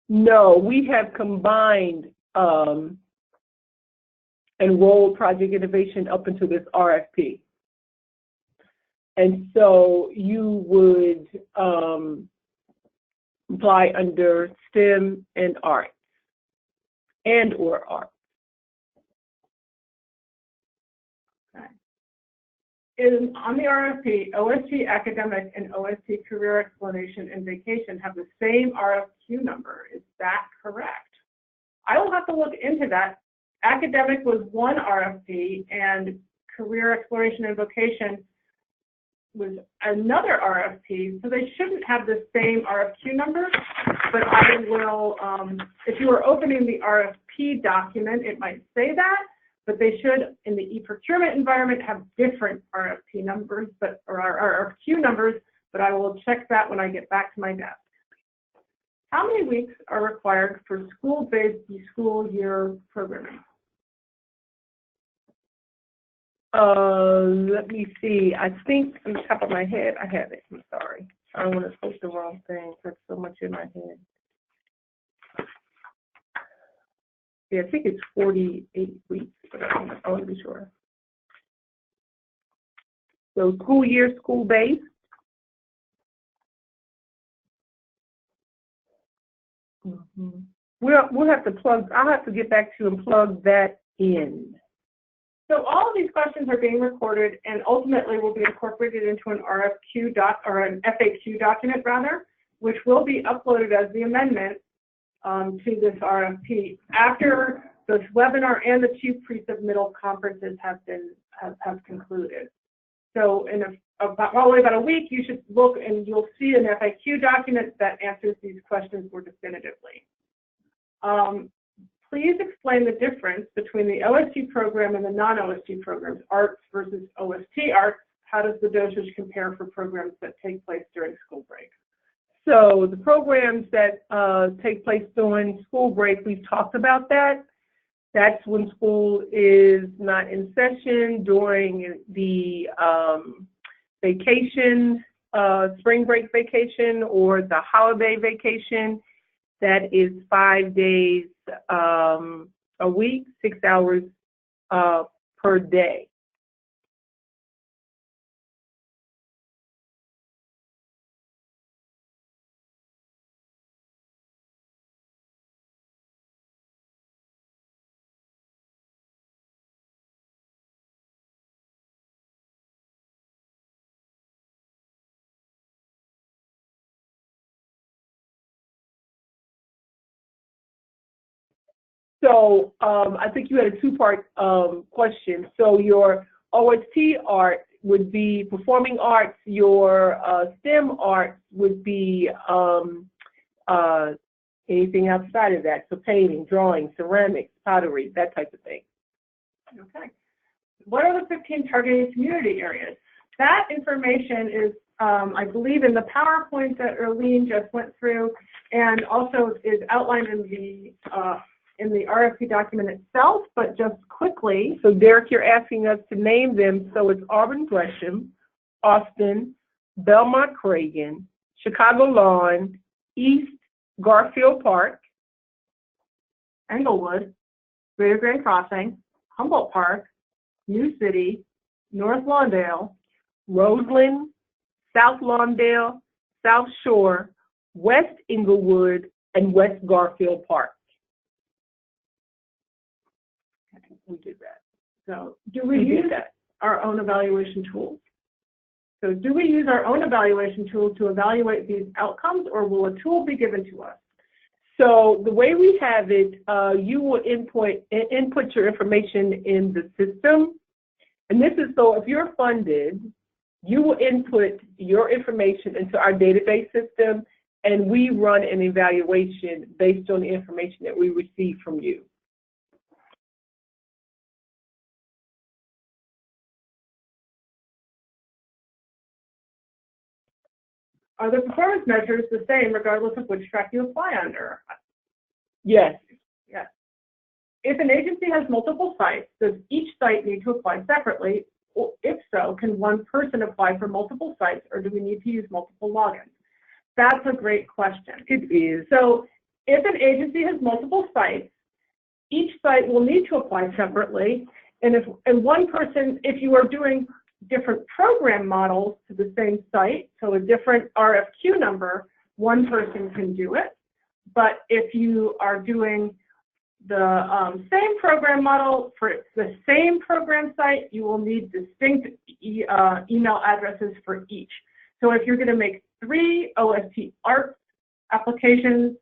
No, we have combined enrolled Project Innovation up into this RFP. And so you would apply under STEM and art or art. Okay. On the RFP, OST academic and OST career exploration and vacation have the same RFQ number. Is that correct? I will have to look into that. Academic was one RFP and career exploration and vocation was another RFP, so they shouldn't have the same RFQ number, but I will, if you are opening the RFP document, it might say that, but they should, in the e-procurement environment, have different RFP numbers, or RFQ numbers, but I will check that when I get back to my desk. How many weeks are required for school-based school year programming? Let me see. I think on the top of my head, I have it. I'm sorry. I don't want to post the wrong thing. There's so much in my head. Yeah, I think it's 48 weeks, but I want to be sure. So school year, school-based. We'll have to plug, I'll have to get back to you and plug that in. So all of these questions are being recorded and ultimately will be incorporated into an RFQ or an FAQ document rather, which will be uploaded as the amendment to this RFP after this webinar and the 2 pre-submittal conferences have concluded. So in probably about a week, you should look and you'll see an FAQ document that answers these questions more definitively. Please explain the difference between the OST program and the non-OST programs, arts versus OST arts. How does the dosage compare for programs that take place during school break? So the programs that take place during school break, we've talked about that. That's when school is not in session during the vacation, spring break vacation or the holiday vacation. That is 5 days a week, 6 hours per day. So I think you had a two-part question. So your OST art would be performing arts. Your STEM arts would be anything outside of that. So painting, drawing, ceramics, pottery, that type of thing. Okay. What are the 15 targeted community areas? That information is, I believe, in the PowerPoint that Erlene just went through, and also is outlined in the RFP document itself, but just quickly. So Derek, you're asking us to name them. So it's Auburn Gresham, Austin, Belmont Cragen, Chicago Lawn, East Garfield Park, Englewood, Greater Grand Crossing, Humboldt Park, New City, North Lawndale, Roseland, South Lawndale, South Shore, West Englewood, and West Garfield Park. Okay, we did that. So do we use our own evaluation tools? So do we use our own evaluation tool to evaluate these outcomes, or will a tool be given to us? So the way we have it, you will input your information in the system. And this is so if you're funded, you will input your information into our database system, and we run an evaluation based on the information that we receive from you. Are the performance measures the same regardless of which track you apply under? Yes. Yes. If an agency has multiple sites, does each site need to apply separately? Or if so, can one person apply for multiple sites, or do we need to use multiple logins? That's a great question. It is. So if an agency has multiple sites, each site will need to apply separately. And if you are doing different program models to the same site, so a different RFQ number, one person can do it. But if you are doing the same program model for the same program site, you will need distinct email addresses for each. So if you're going to make 3 OST art applications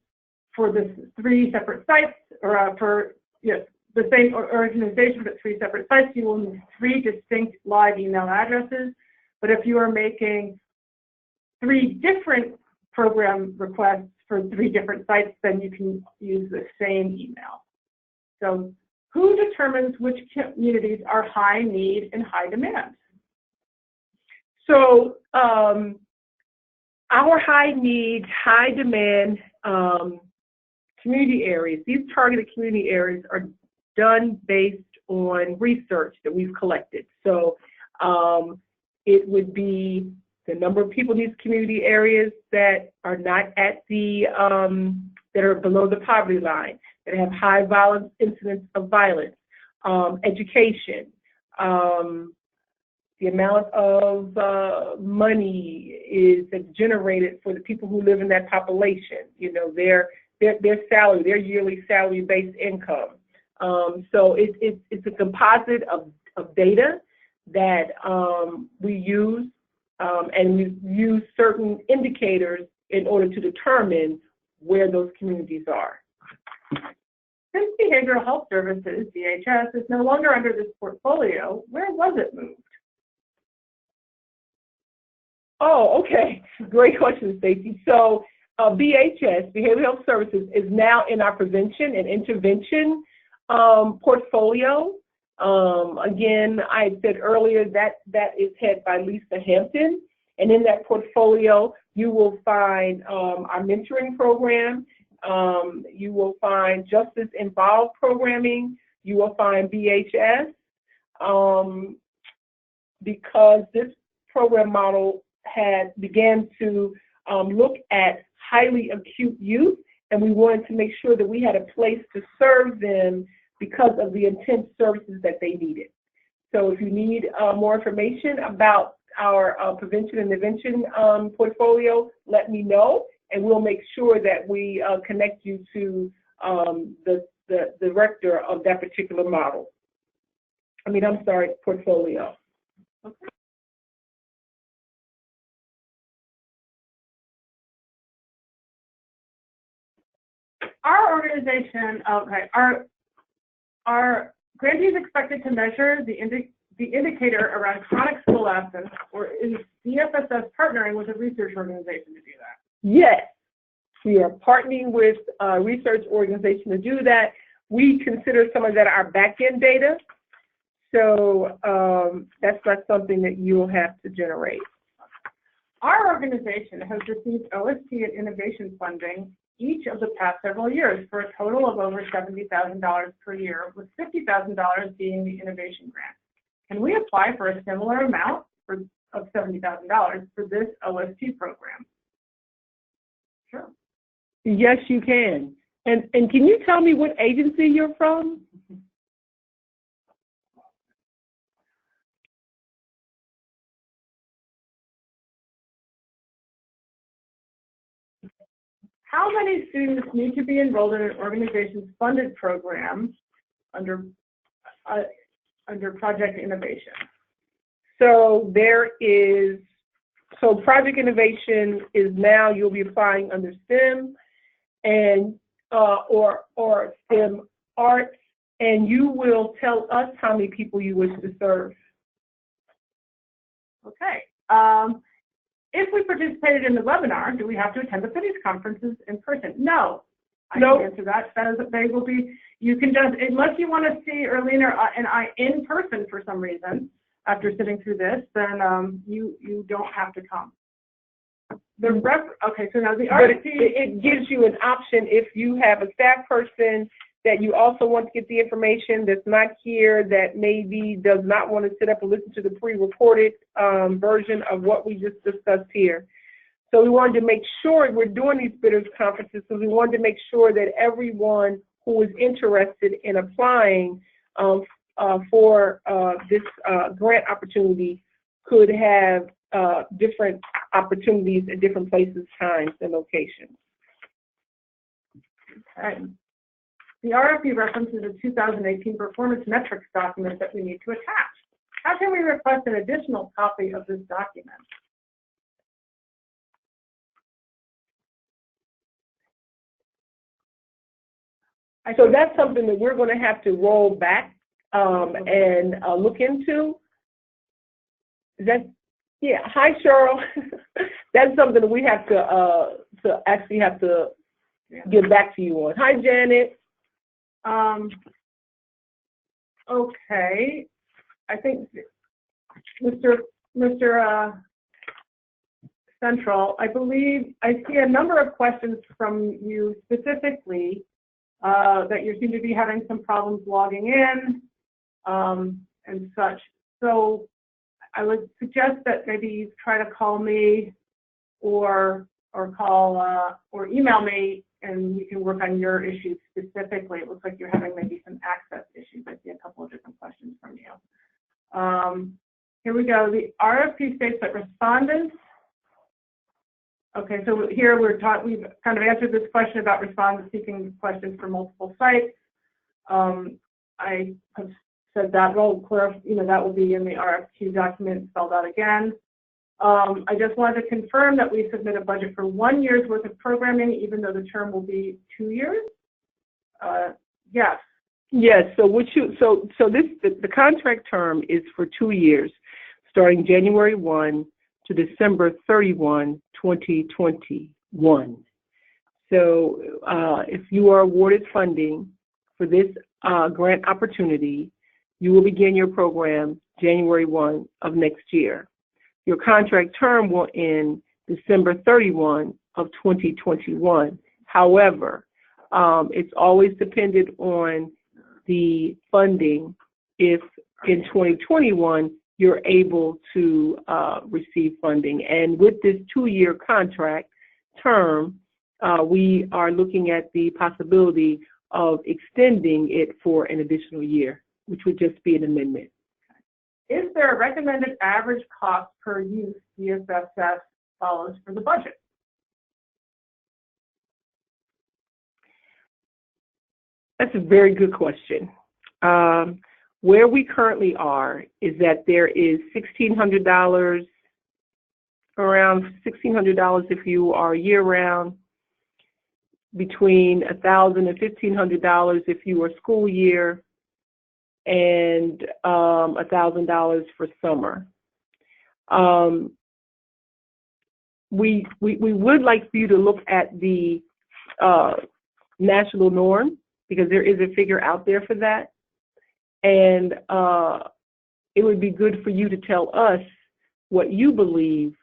for the 3 separate sites, or for the same organization but 3 separate sites, you will need 3 distinct live email addresses. But if you are making 3 different program requests for 3 different sites, then you can use the same email. So who determines which communities are high need and high demand? So our high need, high demand community areas, these targeted community areas are done based on research that we've collected. So it would be the number of people in these community areas that are not at the, that are below the poverty line, that have high violence, incidents of violence, education, the amount of money that's generated for the people who live in that population, their salary, their yearly salary-based income. So it's a composite of data that we use, and we use certain indicators in order to determine where those communities are. Since Behavioral Health Services, DHS, is no longer under this portfolio, where was it moved? Oh, okay. Great question, Stacy. So BHS, Behavioral Health Services, is now in our prevention and intervention portfolio. Again, I had said earlier that is headed by Lisa Hampton. And in that portfolio, you will find our mentoring program. You will find justice involved programming. You will find BHS, because this program model began to look at highly acute youth, and we wanted to make sure that we had a place to serve them because of the intense services that they needed. So if you need more information about our prevention and intervention portfolio, let me know, and we'll make sure that we connect you to the director of that particular model. Portfolio. Okay. Our organization, our Are grantees expected to measure the indicator around chronic school absence, or is DFSS partnering with a research organization to do that? Yes, we are partnering with a research organization to do that. We consider some of that our back-end data, so that's not something that you'll have to generate. Our organization has received OST and innovation funding each of the past several years for a total of over $70,000 per year, with $50,000 being the innovation grant. Can we apply for a similar amount of $70,000 for this OST program? Sure. Yes, you can. And can you tell me what agency you're from? How many students need to be enrolled in an organization's funded program under Project Innovation? So Project Innovation is now, you'll be applying under STEM and or STEM arts, and you will tell us how many people you wish to serve. Okay. If we participated in the webinar, do we have to attend the city's conferences in person? No. I can answer that. They will be, you can just, unless you want to see Erlene and I in person for some reason, after sitting through this, then you don't have to come. Okay, so now the RFP. It gives you an option if you have a staff person that you also want to get the information that's not here, that maybe does not want to sit up and listen to the pre-recorded version of what we just discussed here. So we wanted to make sure, we're doing these bidders conferences, so we wanted to make sure that everyone who is interested in applying for this grant opportunity could have different opportunities at different places, times, and locations. Okay. The RFP references a 2018 performance metrics document that we need to attach. How can we request an additional copy of this document? So that's something that we're going to have to roll back and look into. Is that, yeah, hi Cheryl. That's something that we have to actually have to get back to you on. Hi Janet. Okay, I think Mr. Central, I believe I see a number of questions from you specifically that you seem to be having some problems logging in and such. So I would suggest that maybe you try to call me or call or email me, and we can work on your issues specifically. It looks like you're having maybe some access issues. I see a couple of different questions from you. Here we go. The RFP states that respondents. Okay, so here we've kind of answered this question about respondents seeking questions for multiple sites. I have said that will clarify, that will be in the RFQ document spelled out again. I just wanted to confirm that we submit a budget for 1 year's worth of programming, even though the term will be 2 years. Yes. Yes. So the contract term is for 2 years, starting January 1 to December 31, 2021. So if you are awarded funding for this grant opportunity, you will begin your program January 1 of next year. Your contract term will end December 31 of 2021. However, it's always dependent on the funding. If in 2021 you're able to receive funding, and with this 2-year contract term, we are looking at the possibility of extending it for an additional year, which would just be an amendment. Is there a recommended average cost per use DFSS follows for the budget? That's a very good question. Where we currently are is that there is $1,600, around $1,600 if you are year-round, between $1,000 and $1,500 if you are school year, and $1,000 for summer. We would like for you to look at the national norm, because there is a figure out there for that. And it would be good for you to tell us what you believe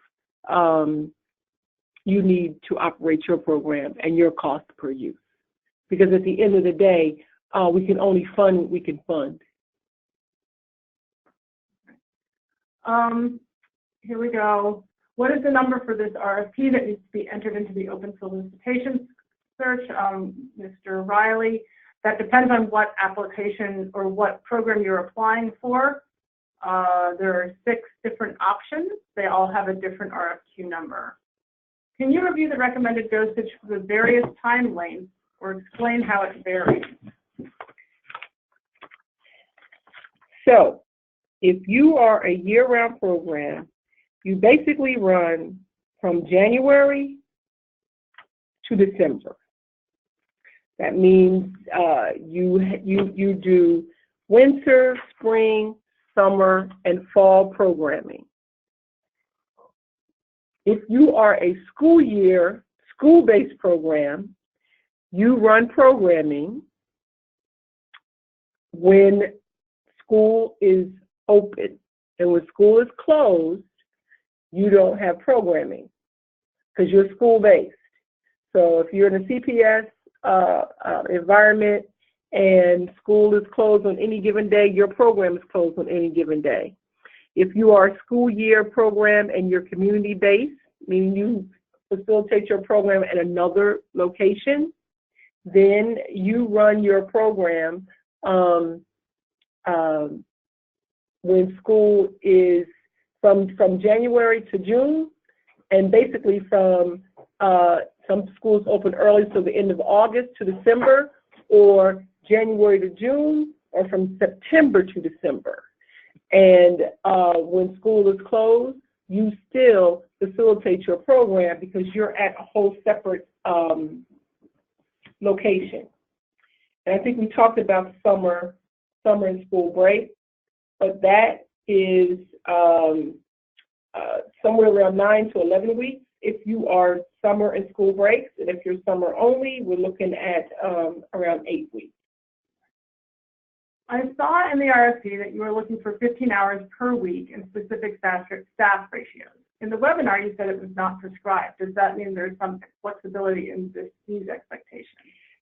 you need to operate your program and your cost per use. Because at the end of the day, we can only fund what we can fund. Here we go. What is the number for this RFP that needs to be entered into the open solicitation search? Mr. Riley, that depends on what application or what program you're applying for. There are 6 different options. They all have a different RFQ number. Can you review the recommended dosage for the various time lanes or explain how it varies? So, if you are a year-round program, you basically run from January to December. That means you do winter, spring, summer, and fall programming. If you are a school year, school-based program, you run programming when school is open. And when school is closed, you don't have programming because you're school-based. So if you're in a CPS environment and school is closed on any given day, your program is closed on any given day. If you are a school year program and you're community-based, meaning you facilitate your program at another location, then you run your program when school is from January to June, and basically from some schools open early, so the end of August to December, or January to June, or from September to December. And when school is closed, you still facilitate your program because you're at a whole separate location. And I think we talked about summer and school break, but that is somewhere around 9 to 11 weeks if you are summer and school breaks. And if you're summer only, we're looking at around 8 weeks. I saw in the RFP that you were looking for 15 hours per week in specific staff ratios. In the webinar, you said it was not prescribed. Does that mean there's some flexibility in these expectations?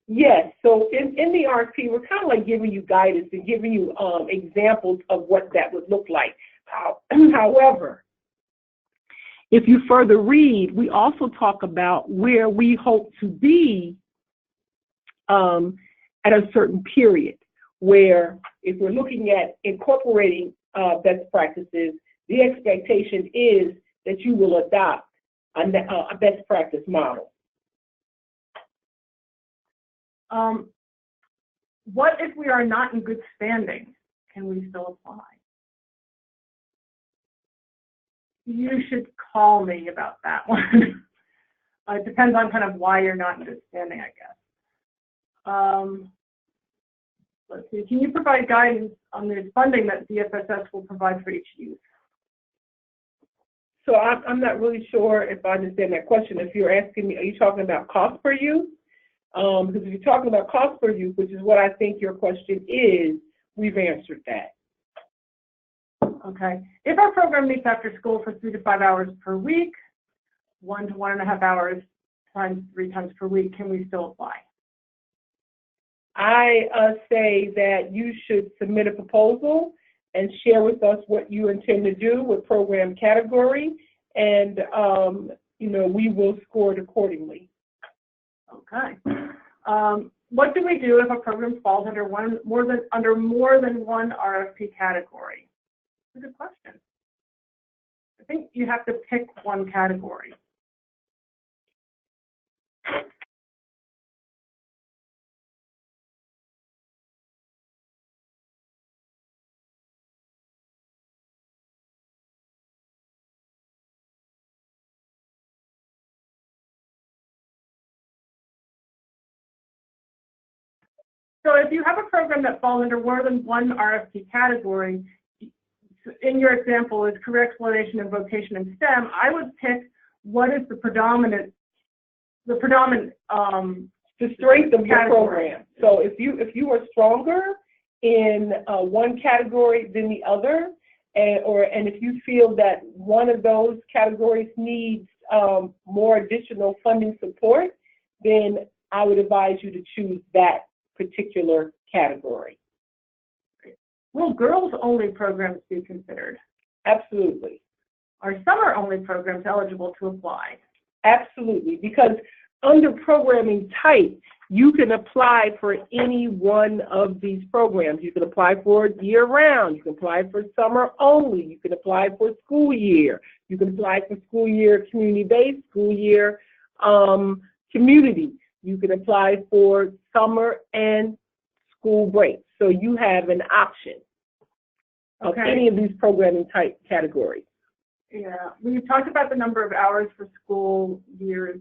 Yes. So in the RFP, we're kind of like giving you guidance and giving you examples of what that would look like. However, if you further read, we also talk about where we hope to be at a certain period, where if we're looking at incorporating best practices, the expectation is that you will adopt a best practice model. What if we are not in good standing? Can we still apply? You should call me about that one. It depends on kind of why you're not in good standing, I guess. Let's see. Can you provide guidance on the funding that DFSS will provide for each youth? So I'm not really sure if I understand that question. If you're asking me, are you talking about cost per youth? Because if you're talking about cost per youth, which is what I think your question is, we've answered that. Okay. If our program meets after school for 3 to 5 hours per week, 1 to 1.5 hours times 3 times per week, can we still apply? I say that you should submit a proposal and share with us what you intend to do with program category, and we will score it accordingly. Okay. What do we do if a program falls under more than one RFP category? That's a good question. I think you have to pick one category. So if you have a program that falls under more than one RFP category, in your example is career exploration and vocation in STEM, I would pick what is the predominant the strength of your program. So if you are stronger in one category than the other, and if you feel that one of those categories needs more additional funding support, then I would advise you to choose that particular category. Will girls-only programs be considered? Absolutely. Are summer-only programs eligible to apply? Absolutely, because under programming type, you can apply for any one of these programs. You can apply for it year-round. You can apply for summer only. You can apply for school year. You can apply for school year community-based, school year community. You can apply for summer and school breaks. So you have an option of any of these programming type categories. Yeah, we've talked about the number of hours for school years.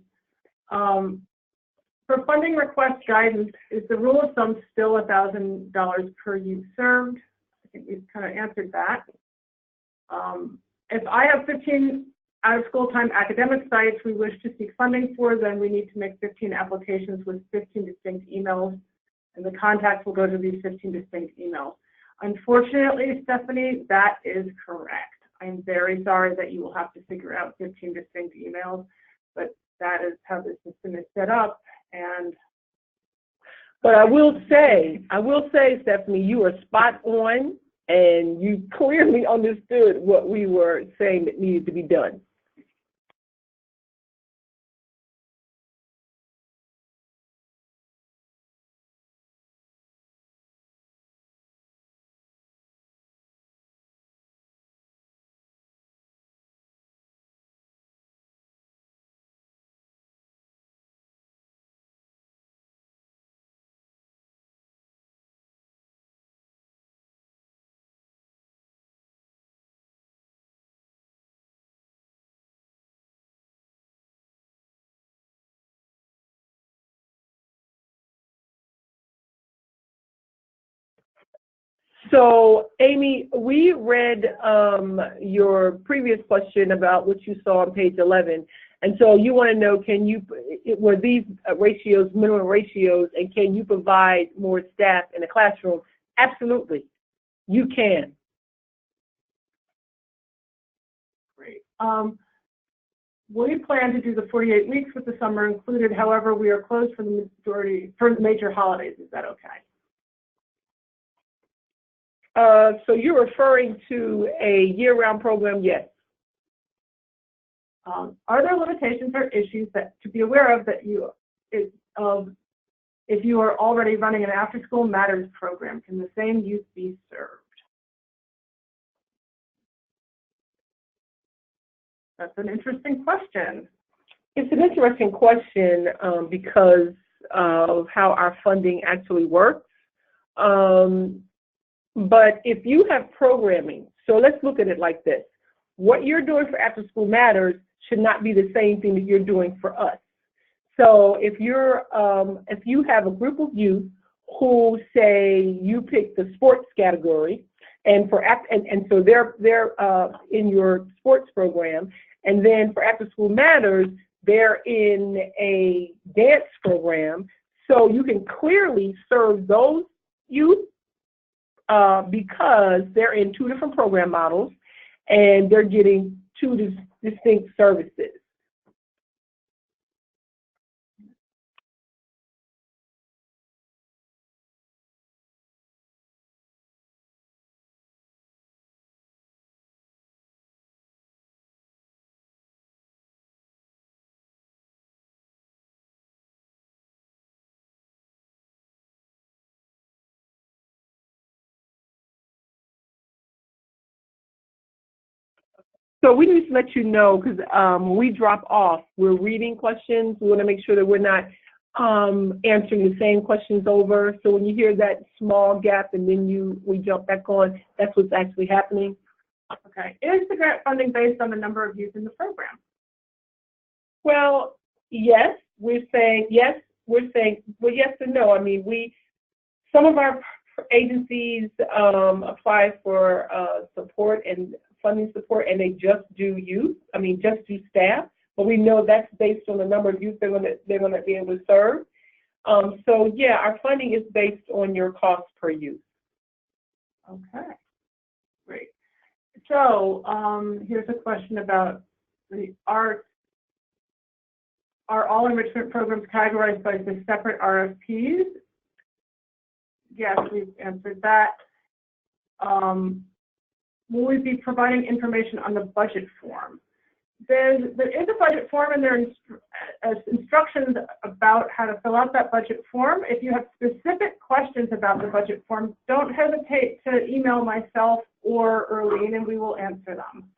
For funding request guidance, is the rule of thumb still $1,000 per youth served? I think we've kind of answered that. If I have 15 out-of-school time academic sites we wish to seek funding for, then we need to make 15 applications with 15 distinct emails, and the contacts will go to these 15 distinct emails. Unfortunately, Stephanie, that is correct. I'm very sorry that you will have to figure out 15 distinct emails, but that is how the system is set up. But I will say, Stephanie, you are spot on, and you clearly understood what we were saying that needed to be done. So, Amy, we read your previous question about what you saw on page 11, and so you want to know, were these ratios minimum ratios, and can you provide more staff in the classroom? Absolutely, you can. Great. We plan to do the 48 weeks with the summer included. However, we are closed for the major holidays. Is that okay? So you're referring to a year-round program? Yes. Are there limitations or issues to be aware of if you are already running an after-school matters program? Can the same youth be served? That's an interesting question. It's an interesting question because of how our funding actually works. But if you have programming, so let's look at it like this. What you're doing for After School Matters should not be the same thing that you're doing for us. So if you have a group of youth who say you pick the sports category, and so they're in your sports program, and then for After School Matters, they're in a dance program, so you can clearly serve those youth because they're in two different program models and they're getting two distinct services. So we need to let you know, because when we drop off, we're reading questions. We want to make sure that we're not answering the same questions over. So when you hear that small gap and then we jump back on, that's what's actually happening. Okay. Is the grant funding based on the number of youth in the program? Well, yes. We're saying yes. Well, yes and no. I mean, Some of our agencies apply for support and funding support, and they just do youth. Just do staff. But we know that's based on the number of youth they're going to be able to serve. So yeah, our funding is based on your cost per youth. Okay, great. So here's a question about the arts. Are all enrichment programs categorized by the separate RFPs? Yes, we've answered that. Will we be providing information on the budget form? There is a budget form, and there are instructions about how to fill out that budget form. If you have specific questions about the budget form, don't hesitate to email myself or Erlene, and we will answer them.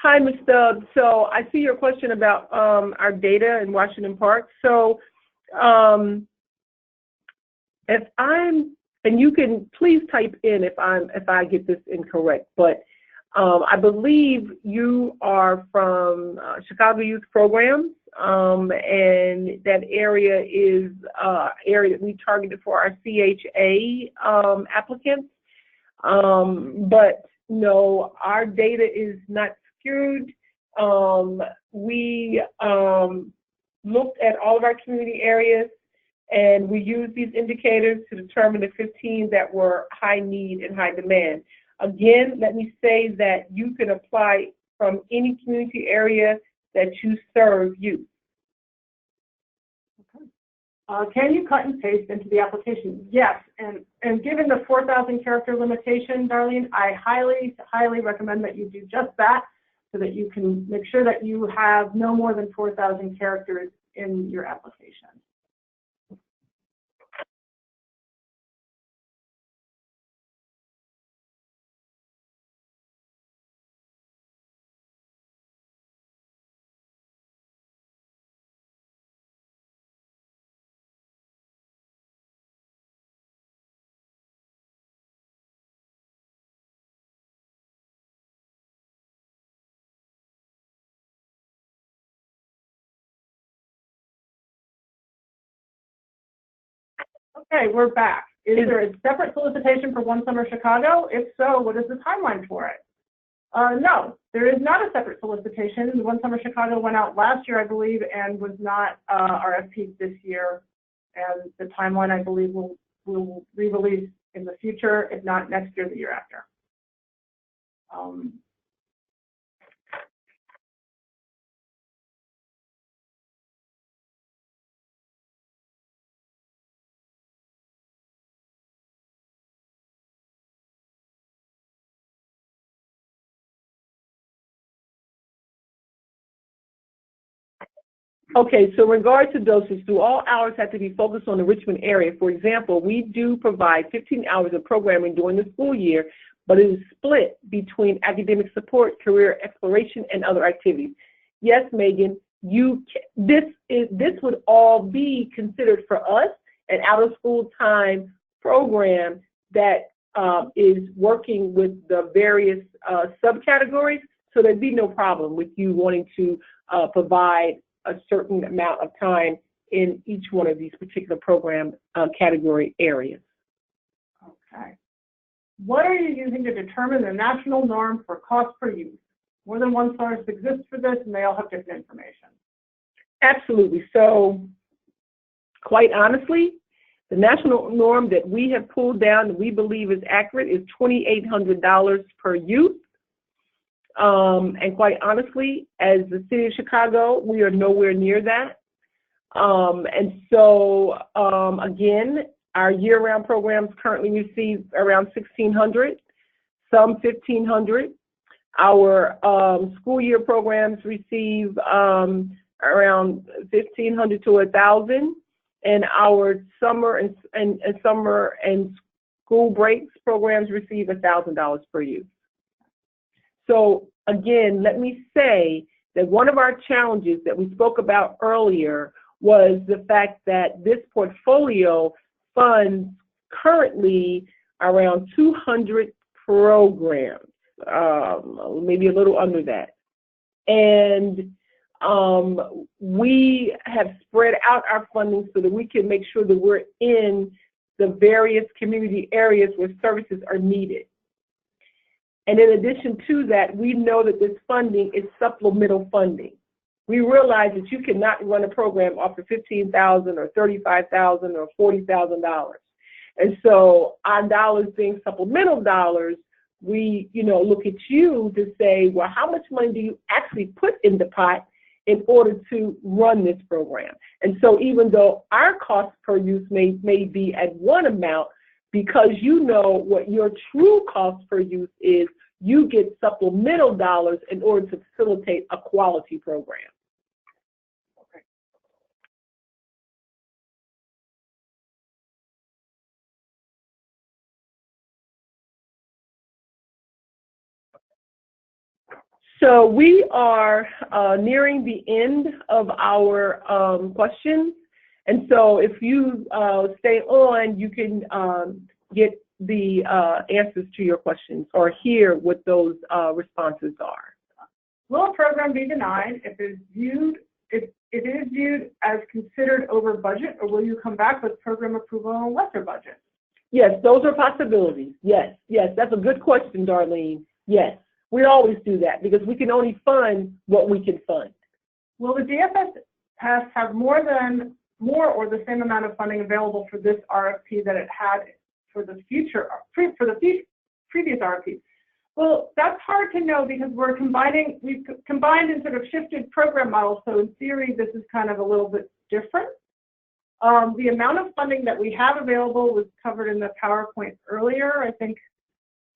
Hi, Ms. Stubbs. So I see your question about our data in Washington Park. So and you can please type in if I get this incorrect, but I believe you are from Chicago Youth Programs, and that area is area that we targeted for our CHA applicants. But no, our data is not skewed. We looked at all of our community areas, and we used these indicators to determine the 15 that were high need and high demand. Again, let me say that you can apply from any community area that you serve youth. Okay. Can you cut and paste into the application? Yes, and given the 4,000 character limitation, Darlene, I highly, highly recommend that you do just that, so that you can make sure that you have no more than 4,000 characters in your application. Okay, we're back. Is there a separate solicitation for One Summer Chicago? If so, what is the timeline for it? No, there is not a separate solicitation. The One Summer Chicago went out last year, I believe, and was not RFP this year. And the timeline, I believe, will re-release in the future, if not next year, the year after. Okay, so in regards to dosage, do all hours have to be focused on the Richmond area? For example, we do provide 15 hours of programming during the school year, but it is split between academic support, career exploration, and other activities. Yes, Megan, this would all be considered for us an out-of-school time program that is working with the various subcategories, so there'd be no problem with you wanting to provide a certain amount of time in each one of these particular program category areas. Okay. What are you using to determine the national norm for cost per youth? More than one source exists for this, and they all have different information. Absolutely. So, quite honestly, the national norm that we have pulled down that we believe is accurate is $2,800 per youth. And quite honestly, as the city of Chicago, we are nowhere near that. And so, again, our year-round programs currently receive around $1,600, some $1,500. Our school year programs receive around $1,500 to $1,000, and our summer and school breaks programs receive $1,000 per youth. So again, let me say that one of our challenges that we spoke about earlier was the fact that this portfolio funds currently around 200 programs, maybe a little under that. And we have spread out our funding so that we can make sure that we're in the various community areas where services are needed. And in addition to that, we know that this funding is supplemental funding. We realize that you cannot run a program off of $15,000 or $35,000 or $40,000. And so our dollars being supplemental dollars, we, look at you to say, well, how much money do you actually put in the pot in order to run this program? And so even though our cost per use may be at one amount, because you know what your true cost per use is, you get supplemental dollars in order to facilitate a quality program. So we are nearing the end of our questions. And so if you stay on, you can get the answers to your questions or hear what those responses are. Will a program be denied if it is viewed as considered over budget, or will you come back with program approval on a lesser budget? Yes, those are possibilities. Yes, that's a good question, Darlene. Yes, we always do that because we can only fund what we can fund. Will the DFSS have more or the same amount of funding available for this RFP that it had for the previous RFP? Well, that's hard to know because we've combined and sort of shifted program models. So in theory, this is kind of a little bit different. The amount of funding that we have available was covered in the PowerPoint earlier. I think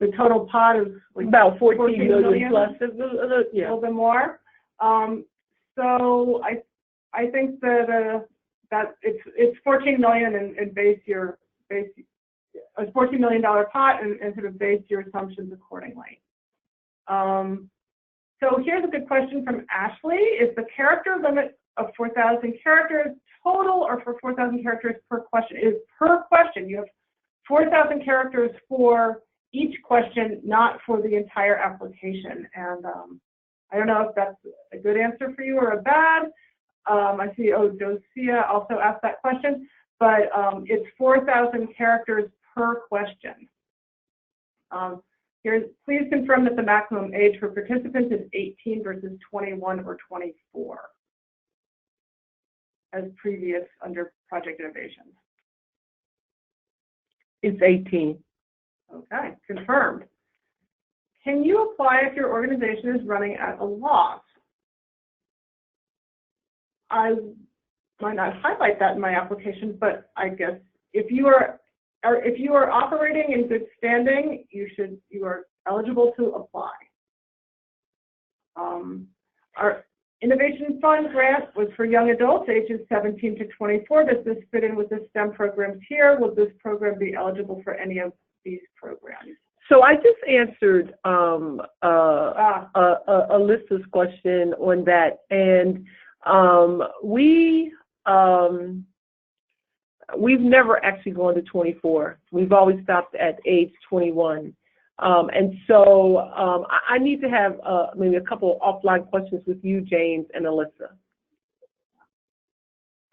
the total pot is like about 14 million plus, a little bit more. So I think that it's 14 million and base a $14 million pot and sort of base your assumptions accordingly. So here's a good question from Ashley. Is the character limit of 4,000 characters total or for 4,000 characters per question? It is per question. You have 4,000 characters for each question, not for the entire application. And I don't know if that's a good answer for you or a bad. I see, Dosia also asked that question, but it's 4,000 characters per question. Please confirm that the maximum age for participants is 18 versus 21 or 24, as previous under Project Innovations. It's 18. Okay, confirmed. Can you apply if your organization is running at a loss? I might not highlight that in my application, but I guess if you are operating in good standing, you are eligible to apply. Our Innovation Fund grant was for young adults ages 17 to 24. Does this fit in with the STEM programs here? Will this program be eligible for any of these programs? So I just answered Alyssa's question on that, and we've never actually gone to 24. We've always stopped at age 21. And so I need to have maybe a couple of offline questions with you, James and Alyssa.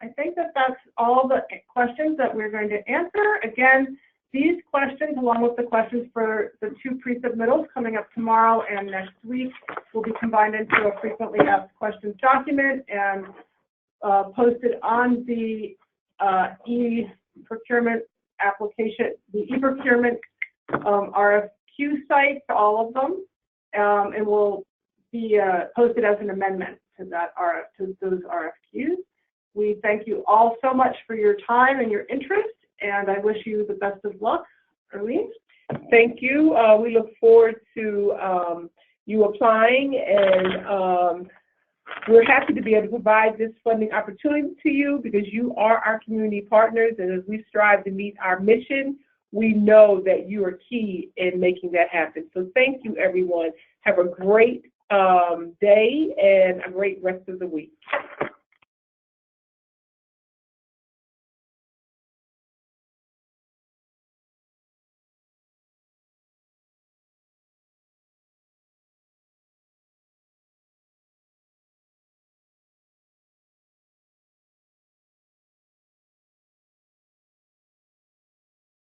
I think that that's all the questions that we're going to answer. Again, these questions, along with the questions for the 2 pre-submittals coming up tomorrow and next week, will be combined into a frequently asked questions document and posted on the e-procurement application, the e-procurement RFQ site, to all of them, and will be posted as an amendment to those RFQs. We thank you all so much for your time and your interest, and I wish you the best of luck. Arlene? Thank you. We look forward to you applying, and we're happy to be able to provide this funding opportunity to you because you are our community partners, and as we strive to meet our mission, we know that you are key in making that happen. So thank you, everyone. Have a great day and a great rest of the week.